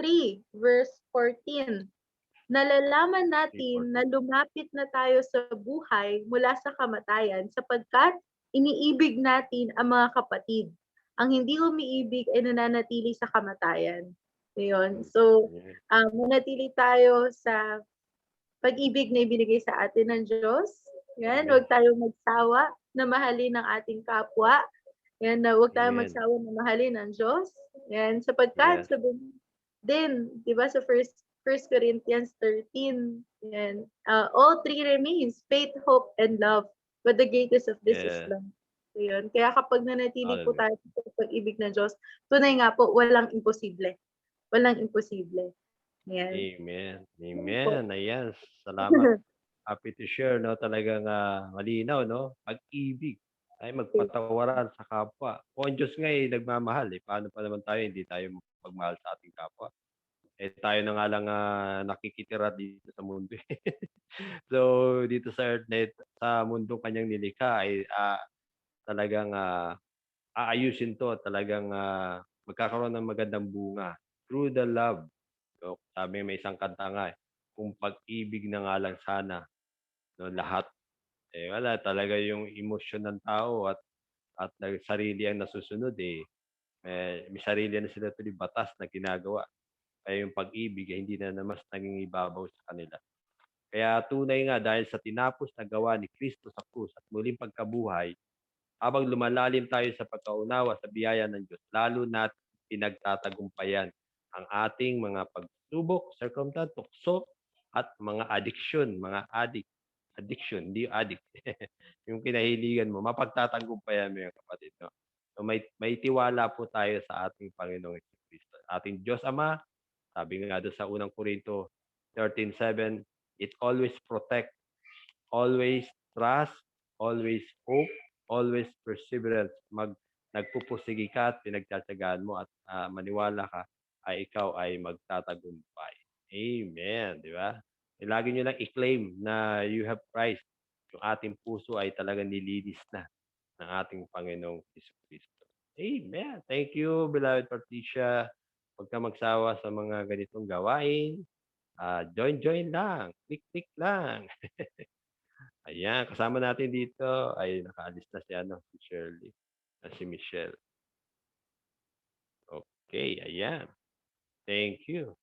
3 verse 14, nalalaman natin na lumapit na tayo sa buhay mula sa kamatayan sapagkat iniibig natin ang mga kapatid. Ang hindi umiibig ay nananatili sa kamatayan. Ayun. So, manatili tayo sa pag-ibig na ibinigay sa atin ng Diyos. Yan, huwag tayong magsawa na mahalin ng ating kapwa. Yan, huwag tayong magsawa na mahalin ng Diyos. Yan, sapagkat sabi din, di ba, sa 1 Corinthians 13, yan, all three remains, faith, hope, and love. But the greatest of this is love. Yun. Kaya kapag nanatili po tayo sa pag-ibig ng Diyos, tunay nga po, walang imposible. Walang imposible. Yan. Amen. Ayan. Salamat. Happy to share, talagang malinaw, pag-ibig ay magpatawaran sa kapwa. Kung ang Diyos nga nagmamahal, paano pa naman tayo hindi tayo magmahal sa ating kapwa? Tayo na nga lang nakikitira dito sa mundo. So, dito sa Earthnet, sa mundong kanyang nilikha ay talagang aayusin to, talagang magkakaroon ng magandang bunga through the love. So, sabi may isang kanta nga, kung pag-ibig na nga lang sana, lahat. Wala, talaga yung emosyon ng tao at sarili ang nasusunod. May sarili na sila tuloy batas na ginagawa. Kaya yung pag-ibig hindi na mas naging ibabaw sa kanila. Kaya tunay nga dahil sa tinapos na gawa ni Kristo sa krus at muling pagkabuhay, habang lumalalim tayo sa pagkaunawa sa biyaya ng Diyos, lalo natin pinagtatagumpayan ang ating mga pagsubok, circumstance, tukso, at mga addiction, addiction, hindi addict. Yung kinahiligan mo, mapagtatagumpayan mo yung kapatid. So may tiwala po tayo sa ating Panginoong Kristo. Ating Diyos Ama, sabi nga doon sa unang Korinto 13:7, It always protect, always trust, always hope, always perseverance. Nagpupursige ka at pinagtsatsagaan mo at maniwala ka ay ikaw ay magtatagumpay. Amen, di ba? Lagi nyo lang i-claim na you have Christ. Yung ating puso ay talagang nilinis na ng ating Panginoong Jesucristo. Amen. Thank you, beloved Patricia. Huwag ka magsawa sa mga ganitong gawain. Join lang. Click lang. Ayan, kasama natin dito ay nakaalis na si Shirley, si Michelle. Okay, ayan. Thank you.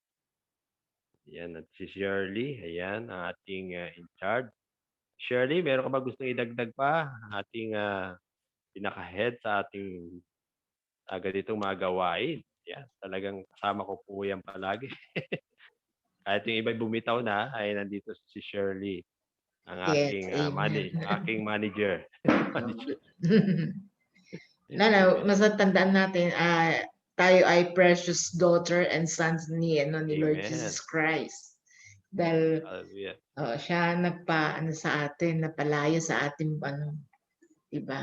Ayan, at si Shirley, ayan, ang ating in charge. Shirley, meron ka ba gustong idagdag pa? Ating pinaka-head sa ating ganitong mga gawain. Yan, talagang kasama ko po yan palagi. Kahit yung iba'y bumitaw na, ay nandito si Shirley, ang aking aking manager. Masatandaan natin, tayo ay precious daughter and sons ni Lord Amen. Jesus Christ. Dahil siya sa atin, napalaya sa ating diba?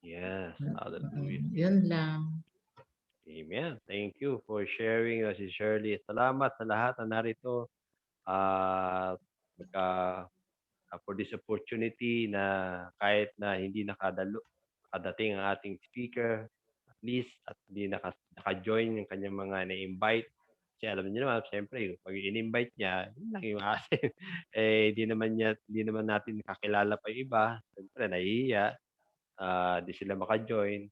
Yes, hallelujah. Yun lang. Amen. Thank you for sharing, si Shirley. Salamat sa lahat na narito. For this opportunity na kahit na hindi nakadating ang ating speaker, at least at hindi naka-join yung kanyang mga na-invite. Kasi alam niyo naman, siyempre, pag in-invite niya, yun lang yung asin. Di naman natin kakilala pa yung iba. Siyempre, nahihiya. Di sila maka-join.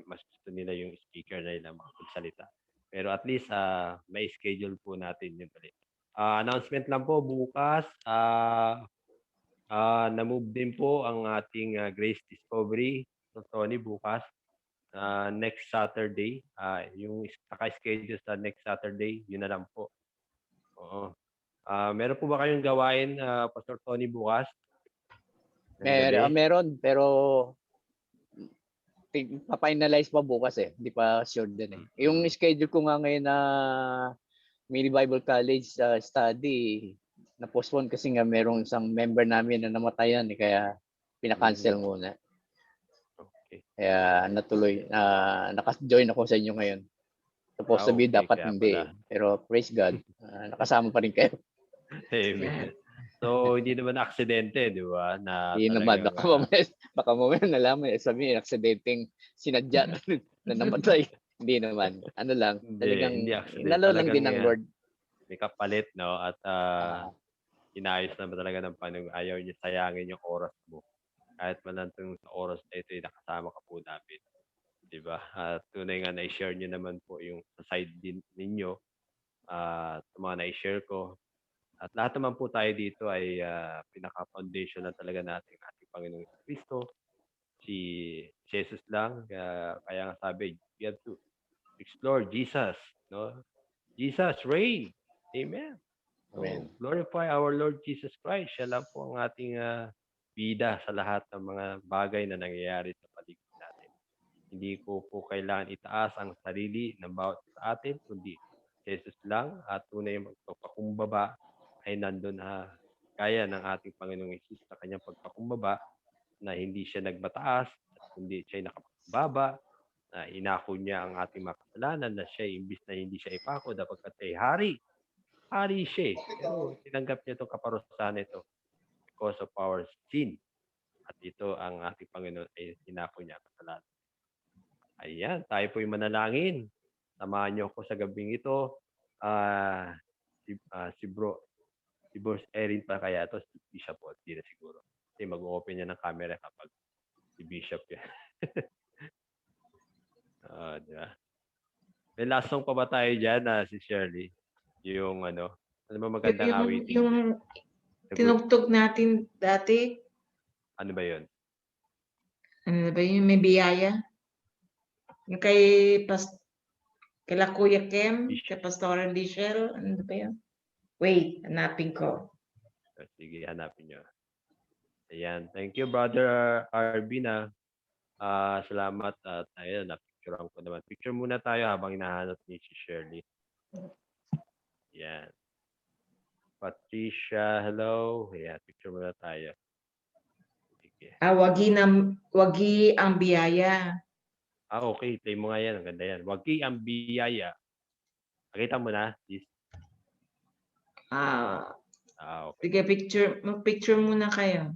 Mas gusto nila yung speaker na nila makapagsalita. Pero at least, may schedule po natin yun ulit. Announcement lang po, bukas, na-move din po ang ating Grace Discovery. So, Tony, bukas. Next Saturday, yung naka-schedule sa next Saturday, yun na lang po. Oo. Meron po ba kayong gawain, Pastor Tony, bukas? Meron, pero pa-finalize pa bukas eh. Hindi pa sure din eh. Yung schedule ko nga ngayon na Mini Bible College study, na-postpone kasi nga merong isang member namin na namatayan eh, kaya pinakancel muna. Kaya natuloy, naka-join ako sa inyo ngayon. Supposed to be dapat hindi. Pero praise God, nakasama pa rin kayo. Amen. So, hindi naman aksidente, di ba? Hindi naman. Baka mamaya nalaman, sabihin, aksidenteng sinadya na namatay. Hindi naman. Ano lang, talagang inalo lang din ng Lord. May kapalit, no? At inayos naman talaga ng Panginoon. Ayaw niya sayangin yung oras mo. Kahit manantong sa oras na ito, nakasama ka po namin. Diba? At tunay nga na-share nyo naman po yung side din ninyo. At mga na-share ko. At lahat naman po tayo dito ay pinaka-foundation na talaga natin ating Panginoong Kristo. Si Jesus lang. Kaya nga sabi, you have to explore Jesus. No? Jesus reign. Amen. So, glorify our Lord Jesus Christ. Siya lang po ang ating bida sa lahat ng mga bagay na nangyayari sa paligid natin. Hindi ko po kailangan itaas ang sarili ng bawat sa atin, kundi Jesus lang at tunay magpapakumbaba ay nandun kaya ng ating Panginoong Hesus sa kanyang pagpakumbaba na hindi siya nagbataas at kundi siya nakapagpababa, na inako niya ang ating mga kasalanan na siya imbis na hindi siya ipako dapagkat ay hari siya. Pero tinanggap niya itong kaparusahan ito because of our sin. At ito ang ating Panginoon ay inako niya ang kasalanan. Ayan, tayo po yung manalangin. Samahan niyo ako sa gabing ito. Si Boss Erin pa kaya ito, si Bishop po, hindi na siguro. Kasi mag-open niya ng camera kapag si Bishop yan. Diba? May last song pa ba tayo dyan, si Shirley? Yung ano ba magandang awitin? Yung tinugtog natin dati. Ano ba yun? Ano ba yun? May biyaya? Yung kay Kuya Kem, kay Pastor Lichelle, ano ba yun? Wait, hanapin ko. Sige, hanapin nyo. Ayan. Thank you, Brother Arbina. Salamat. Tayo, na-picturean ko naman. Picture muna tayo habang hinahanap ni si Shirley. Ayan. Patricia, hello. Ayan, picture muna tayo. Sige. Wagi ang biyaya. Okay. Play mo nga yan. Ang ganda yan. Wagi ang biyaya. Nakita mo na? Yes. Okay. Sige, mag-picture muna kayo.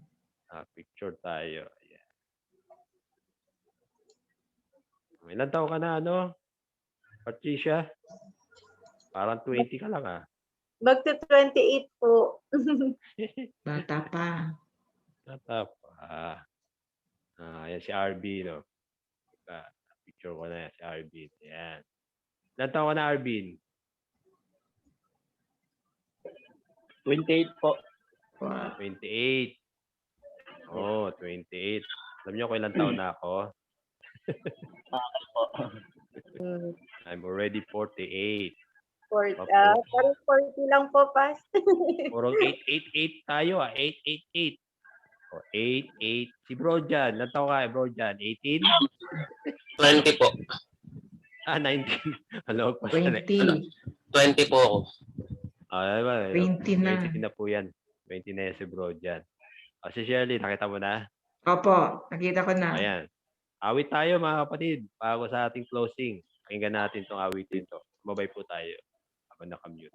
Picture tayo. Ayan. Ilan taon ka na, Patricia? Parang 20 ka lang, Magta-28 po. Bata pa. Ayan si Arbin, no? Picture ko na yan, si Arbin. Ayan. Ilan taon ka na, Arbin? 28 po. 28. Oh, 28. Alam niyo kung ilang taon na ako? I'm already 48. Parang 40 lang po, Pas. Purong 888 tayo, 888. O, 88. Si Brojan, ilang taon ka, Brojan? 18? 20 po. 19. Hello, 20. 20 po ako. 20 na. 20 na po yan. 20 na yan si Brojan. Si Shirley, nakita mo na? Opo, nakita ko na. Ayan. Awit tayo mga kapatid. Bago sa ating closing. Pakinggan natin itong awitin to. Mabay po tayo. Habang nakamute.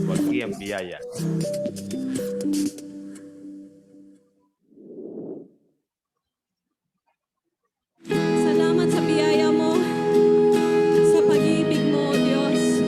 Wagi ang biyaya. Salamat sa biyaya mo, sa pag-ibig mo, Diyos.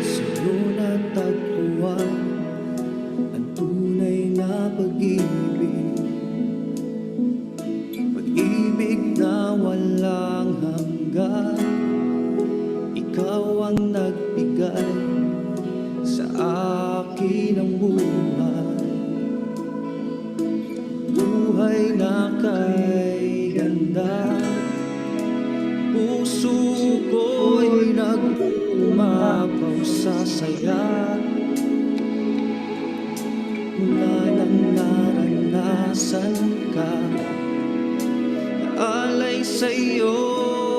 Sa'yo natagpuan ang tunay na pag-ibig, pag-ibig na walang hanggan. Ikaw ang nagbigay sa akin ng buhay, buhay na kay ganda. Puso ko'y nag-umapaw sa saya mula nang naranasan ka. Alay sa'yo,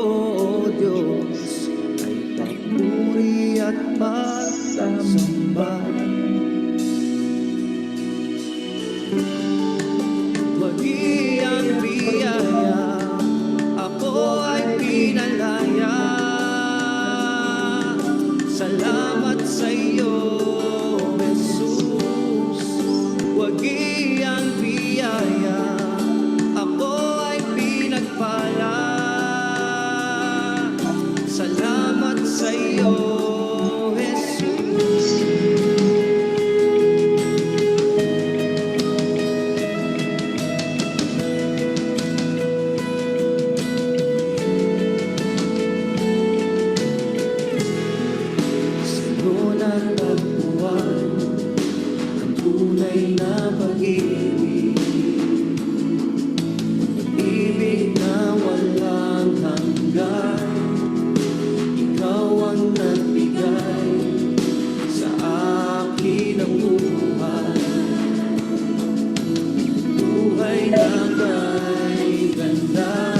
O Diyos, ay papuri at pagsamba. Wagi ang biyaya, ako ay pinalaya. Salamat sa iyo, Jesus. Wagi ang biyaya, ako ay pinagpala. Salamat sa iyo, Jesus. Sa'yo natagpuan ang tunay na pag-ibig, pag-ibig na walang hanggan. Ikaw ang nagbigay sa akin ng buhay, buhay na kay ganda.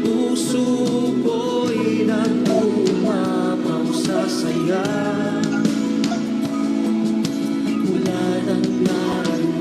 Puso ko'y nag-umapaw sa saya mula nang naranasan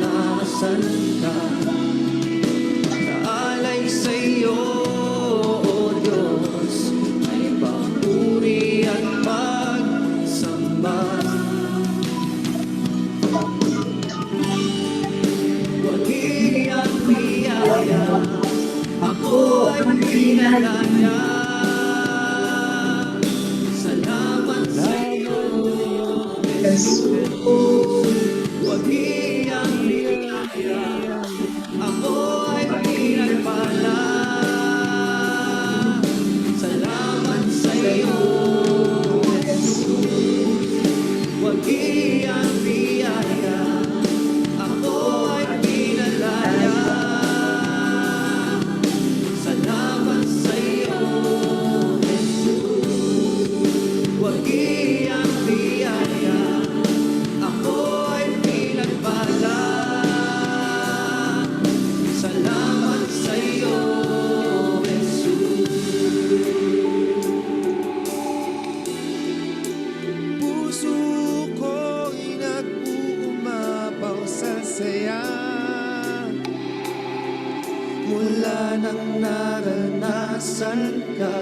nang naranasan ka.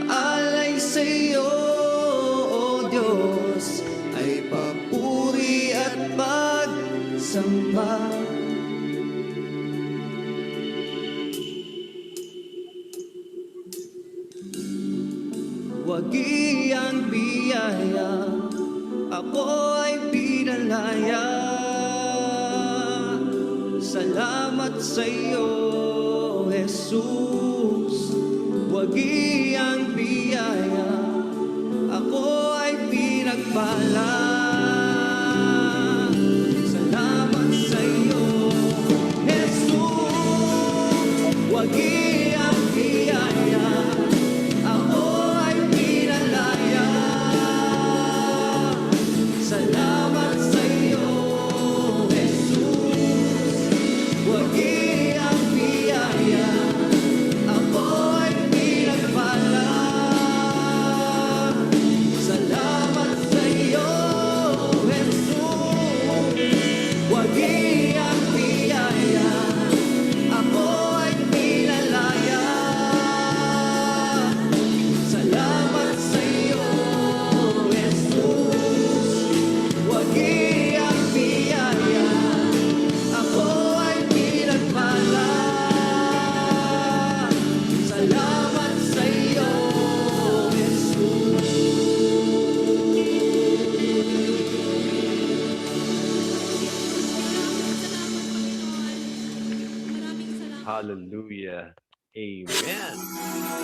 Alay sa'yo, O Diyos, ay papuri at pagsamba. Wagi ang biyaya, ako ay pinalaya. Salamat sa iyo, Jesus. Wagi ang biyaya, ako ay pinagpala. Salamat sa iyo, Jesus. Wagi ang biyaya, ako ay pinalaya. Salamat sa iyo, Jesus. Wagi ang biyaya, ako ay pinagpala. Salamat sa iyo, Jesus. Wagi ang biyaya, ako ay pinalaya. Salamat sa iyo, Jesus. Wagi ang biyaya, ako ay pinagpala. Salamat sa iyo, Jesus. Maraming salamat. Hallelujah. Amen.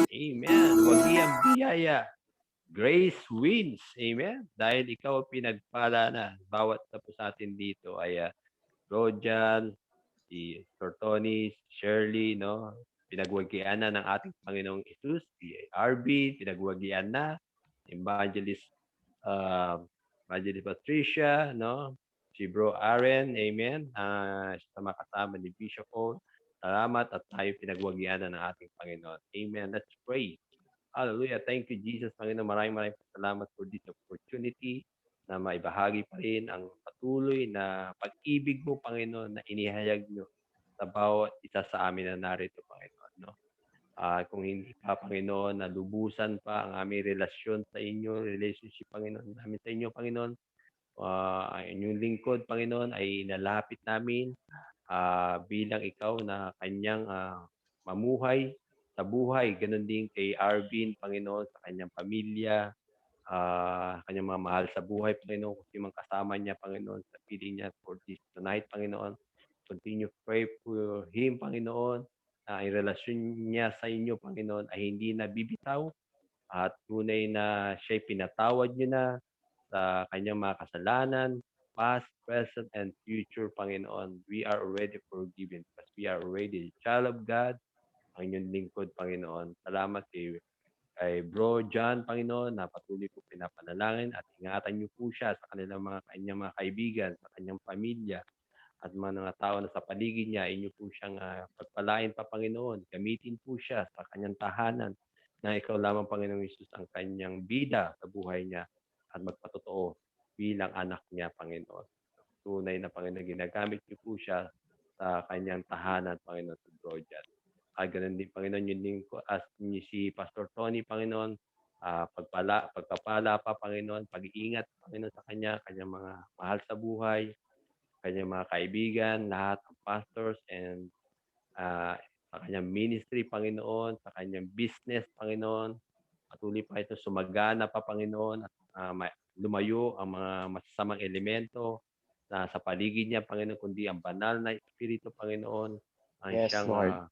Amen. Wagi ang biyaya. Grace wins. Amen. Dahil ikaw ang pinagpala na. Bawat isa po sa atin dito ay Rojan, si Sir Tony, si Shirley, no? Pinagwagian na ng ating Panginoong Isus. Si RB, pinagwagian na. Evangelist, Evangelist Patricia, no? Si Bro Aaron, amen. Sa mga kasama ni Bishop O. Salamat at tayo pinagwagian na ng ating Panginoon. Amen. Let's pray. Hallelujah. Thank you, Jesus. Panginoon, maraming salamat for this opportunity na maibahagi pa rin ang patuloy na pag-ibig mo, Panginoon, na inihayag nyo sa bawat isa sa amin na narito, Panginoon. No? Kung hindi pa, Panginoon, na lubusan pa ang aming relasyon sa inyo, relationship, Panginoon, namin sa inyo, Panginoon, ang inyong lingkod, Panginoon, ay nalapit namin bilang ikaw na kanyang mamuhay sa buhay. Ganon din kay Arvin, Panginoon, sa kanyang pamilya, kanyang mga mahal sa buhay, Panginoon, kung sino kasama niya, Panginoon, sa piling niya for this tonight, Panginoon. Continue to pray for him, Panginoon, na ang relasyon niya sa inyo, Panginoon, ay hindi na bibitaw at tunay na siya'y pinatawad niyo na sa kanyang mga kasalanan, past, present, and future, Panginoon. We are already forgiven because we are already a child of God, ang inyong lingkod, Panginoon. Salamat kay Bro John, Panginoon, na patuloy po pinapanalangin at ingatan niyo po siya sa kanyang mga kaibigan, sa kanyang pamilya, at mga tao na sa paligid niya. Inyo po siyang pagpalain pa, Panginoon. Gamitin po siya sa kanyang tahanan na ikaw lamang, Panginoong Isus, ang kanyang bida sa buhay niya at magpatotoo bilang anak niya, Panginoon. Tunay na, Panginoon, ginagamit niyo po siya sa kanyang tahanan, Panginoon, sa Bro John. Ganun din, Panginoon, yun din as ni si Pastor Tony, Panginoon, pagpapala pa, Panginoon, pag-iingat, Panginoon, sa kanyang mga mahal sa buhay, kanyang mga kaibigan, lahat ng pastors, and sa kanyang ministry, Panginoon, sa kanyang business, Panginoon. Patuloy pa ito sumagana pa, Panginoon, at lumayo ang mga masasamang elemento na sa paligid niya, Panginoon, kundi ang banal na Espiritu, Panginoon, ang Yes, siyang Lord.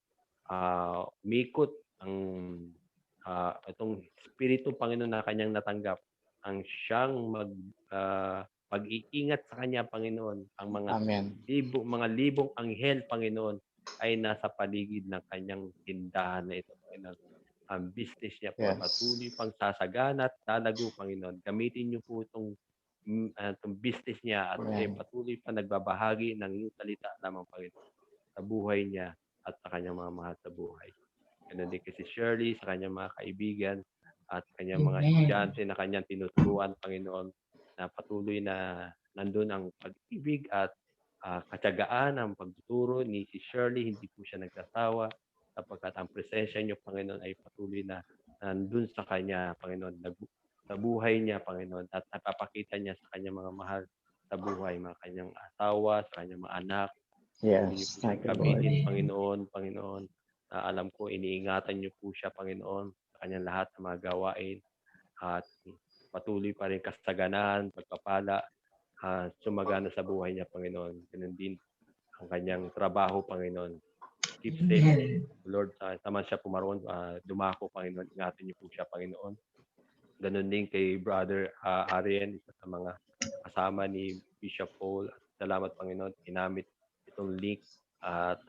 umikot ang itong Espiritu, Panginoon, na kanyang natanggap, ang siyang pag-iingat sa kanya, Panginoon. Ang Amen. mga libong anghel, Panginoon, ay nasa paligid ng kanyang tindahan na ito, Panginoon. Ang business niya po, Yes. patuloy pang sasagana at lalago, Panginoon. Gamitin niyo po itong business niya at Amen. patuloy pa nagbabahagi ng iyong salita lamang, Panginoon, sa buhay niya at sa kanyang mga mahal sa buhay. Ganun din kasi Shirley, sa kanyang mga kaibigan at kanyang mga Amen. estudyante na kanyang tinuturuan, Panginoon, na patuloy na nandun ang pag-ibig at katyagaan, ang pagtuturo ni si Shirley. Hindi po siya nagsasawa sapagkat ang presensya niyo, Panginoon, ay patuloy na nandun sa kanya, Panginoon, sa buhay niya, Panginoon, at napapakita niya sa kanyang mga mahal sa buhay, mga kanyang asawa, sa kanyang mga anak. Patuloy niyo Yes, po thank siyang you, Lord. gamitin, Panginoon. Alam ko, iniingatan niyo po siya, Panginoon, sa kanyang lahat ng mga gawain. At patuloy pa rin kasaganahan, pagpapala, sumagana sa buhay niya, Panginoon. Ganun din ang kanyang trabaho, Panginoon. Keep safe, Lord. Taman siya pumaroon, dumako, Panginoon. Ingatan niyo po siya, Panginoon. Ganun din kay Brother Arien, isa sa mga kasama ni Bishop Paul. Salamat, Panginoon. Ginamit itong link at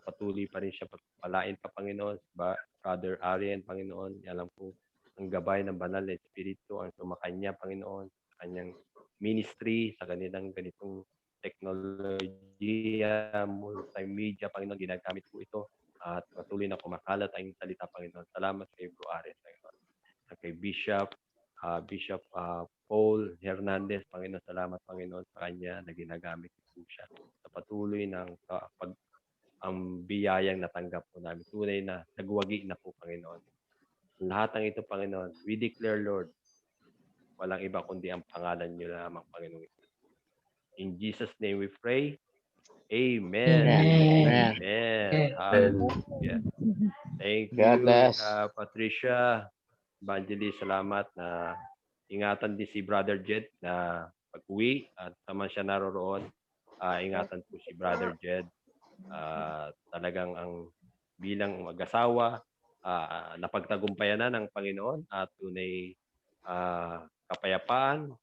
patuloy pa rin siya pagpalain pa, Panginoon. Brother Arien, Panginoon. Alam ko, ang gabay ng banal na Espiritu ang sumakanya, Panginoon, sa kanyang ministry, sa kanilang ganitong teknolohiya, multimedia, Panginoon, ginagamit po ito at patuloy na kumakalat ang salita, Panginoon. Salamat kay Bro Arien, Panginoon. At kay Bishop Paul Hernandez, Panginoon, salamat, Panginoon, sa kanya na ginagamit po siya sa patuloy ng ang biyayang natanggap po namin. Tunay na nagwagi na po, Panginoon. Lahat ng ito, Panginoon, we declare, Lord, walang iba kundi ang pangalan niyo lamang, Panginoon. In Jesus' name we pray. Amen. Amen. Amen. Hallelujah. Thank God you, bless. Patricia. Evangelist, salamat na ingatan din si Brother Jed na pag-uwi at naman siya naroroon. Ingatan po si Brother Jed. Talagang ang bilang mag-asawa, napagtagumpayan na ng Panginoon at tunay kapayapaan,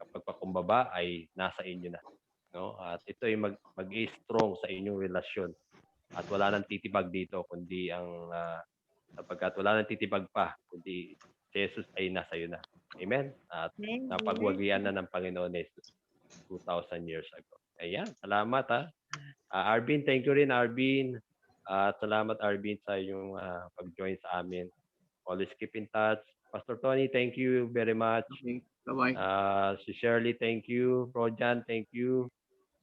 kapagpakumbaba ay nasa inyo na. No? At ito ay mag-i-strong sa inyong relasyon. At wala nang titibag dito, kundi ang sapagkat wala nang titibag pa, kundi si Jesus ay nasa iyo na. Amen? At napagwagian na ng Panginoon Jesus 2,000 years ago. Ayan, salamat ha. Arvin, thank you rin, Arvin. Salamat, Arvin, sa iyong pag-join sa amin. Always keep in touch. Pastor Tony, thank you very much. Okay, bye-bye. Si Shirley, thank you. Rojan, thank you.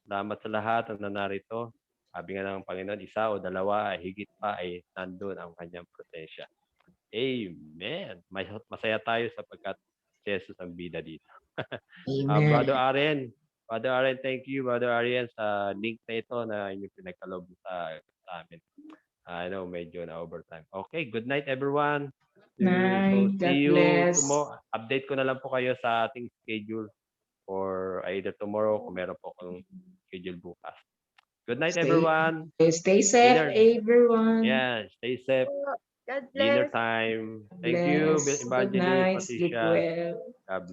Salamat sa lahat na narito. Sabi nga ng Panginoon, isa o dalawa, higit pa ay nandun ang kanyang presensya. Amen. Masaya tayo sapagkat Jesus ang bida dito. Amen. Brother Aren, thank you, Brother Arian, sa link na ito na inyong pinagkalob sa amin. I know, medyo na overtime. Okay, good night, everyone. Night. God See you bless. tomorrow. Update ko na lang po kayo sa ating schedule for either tomorrow kung meron po akong schedule bukas. Good night, everyone. Stay safe, Dinner. everyone. Yeah, stay safe. God Dinner bless. time. Thank you, Bless. Good Evangelist night. Sleep Patricia. well. God bless.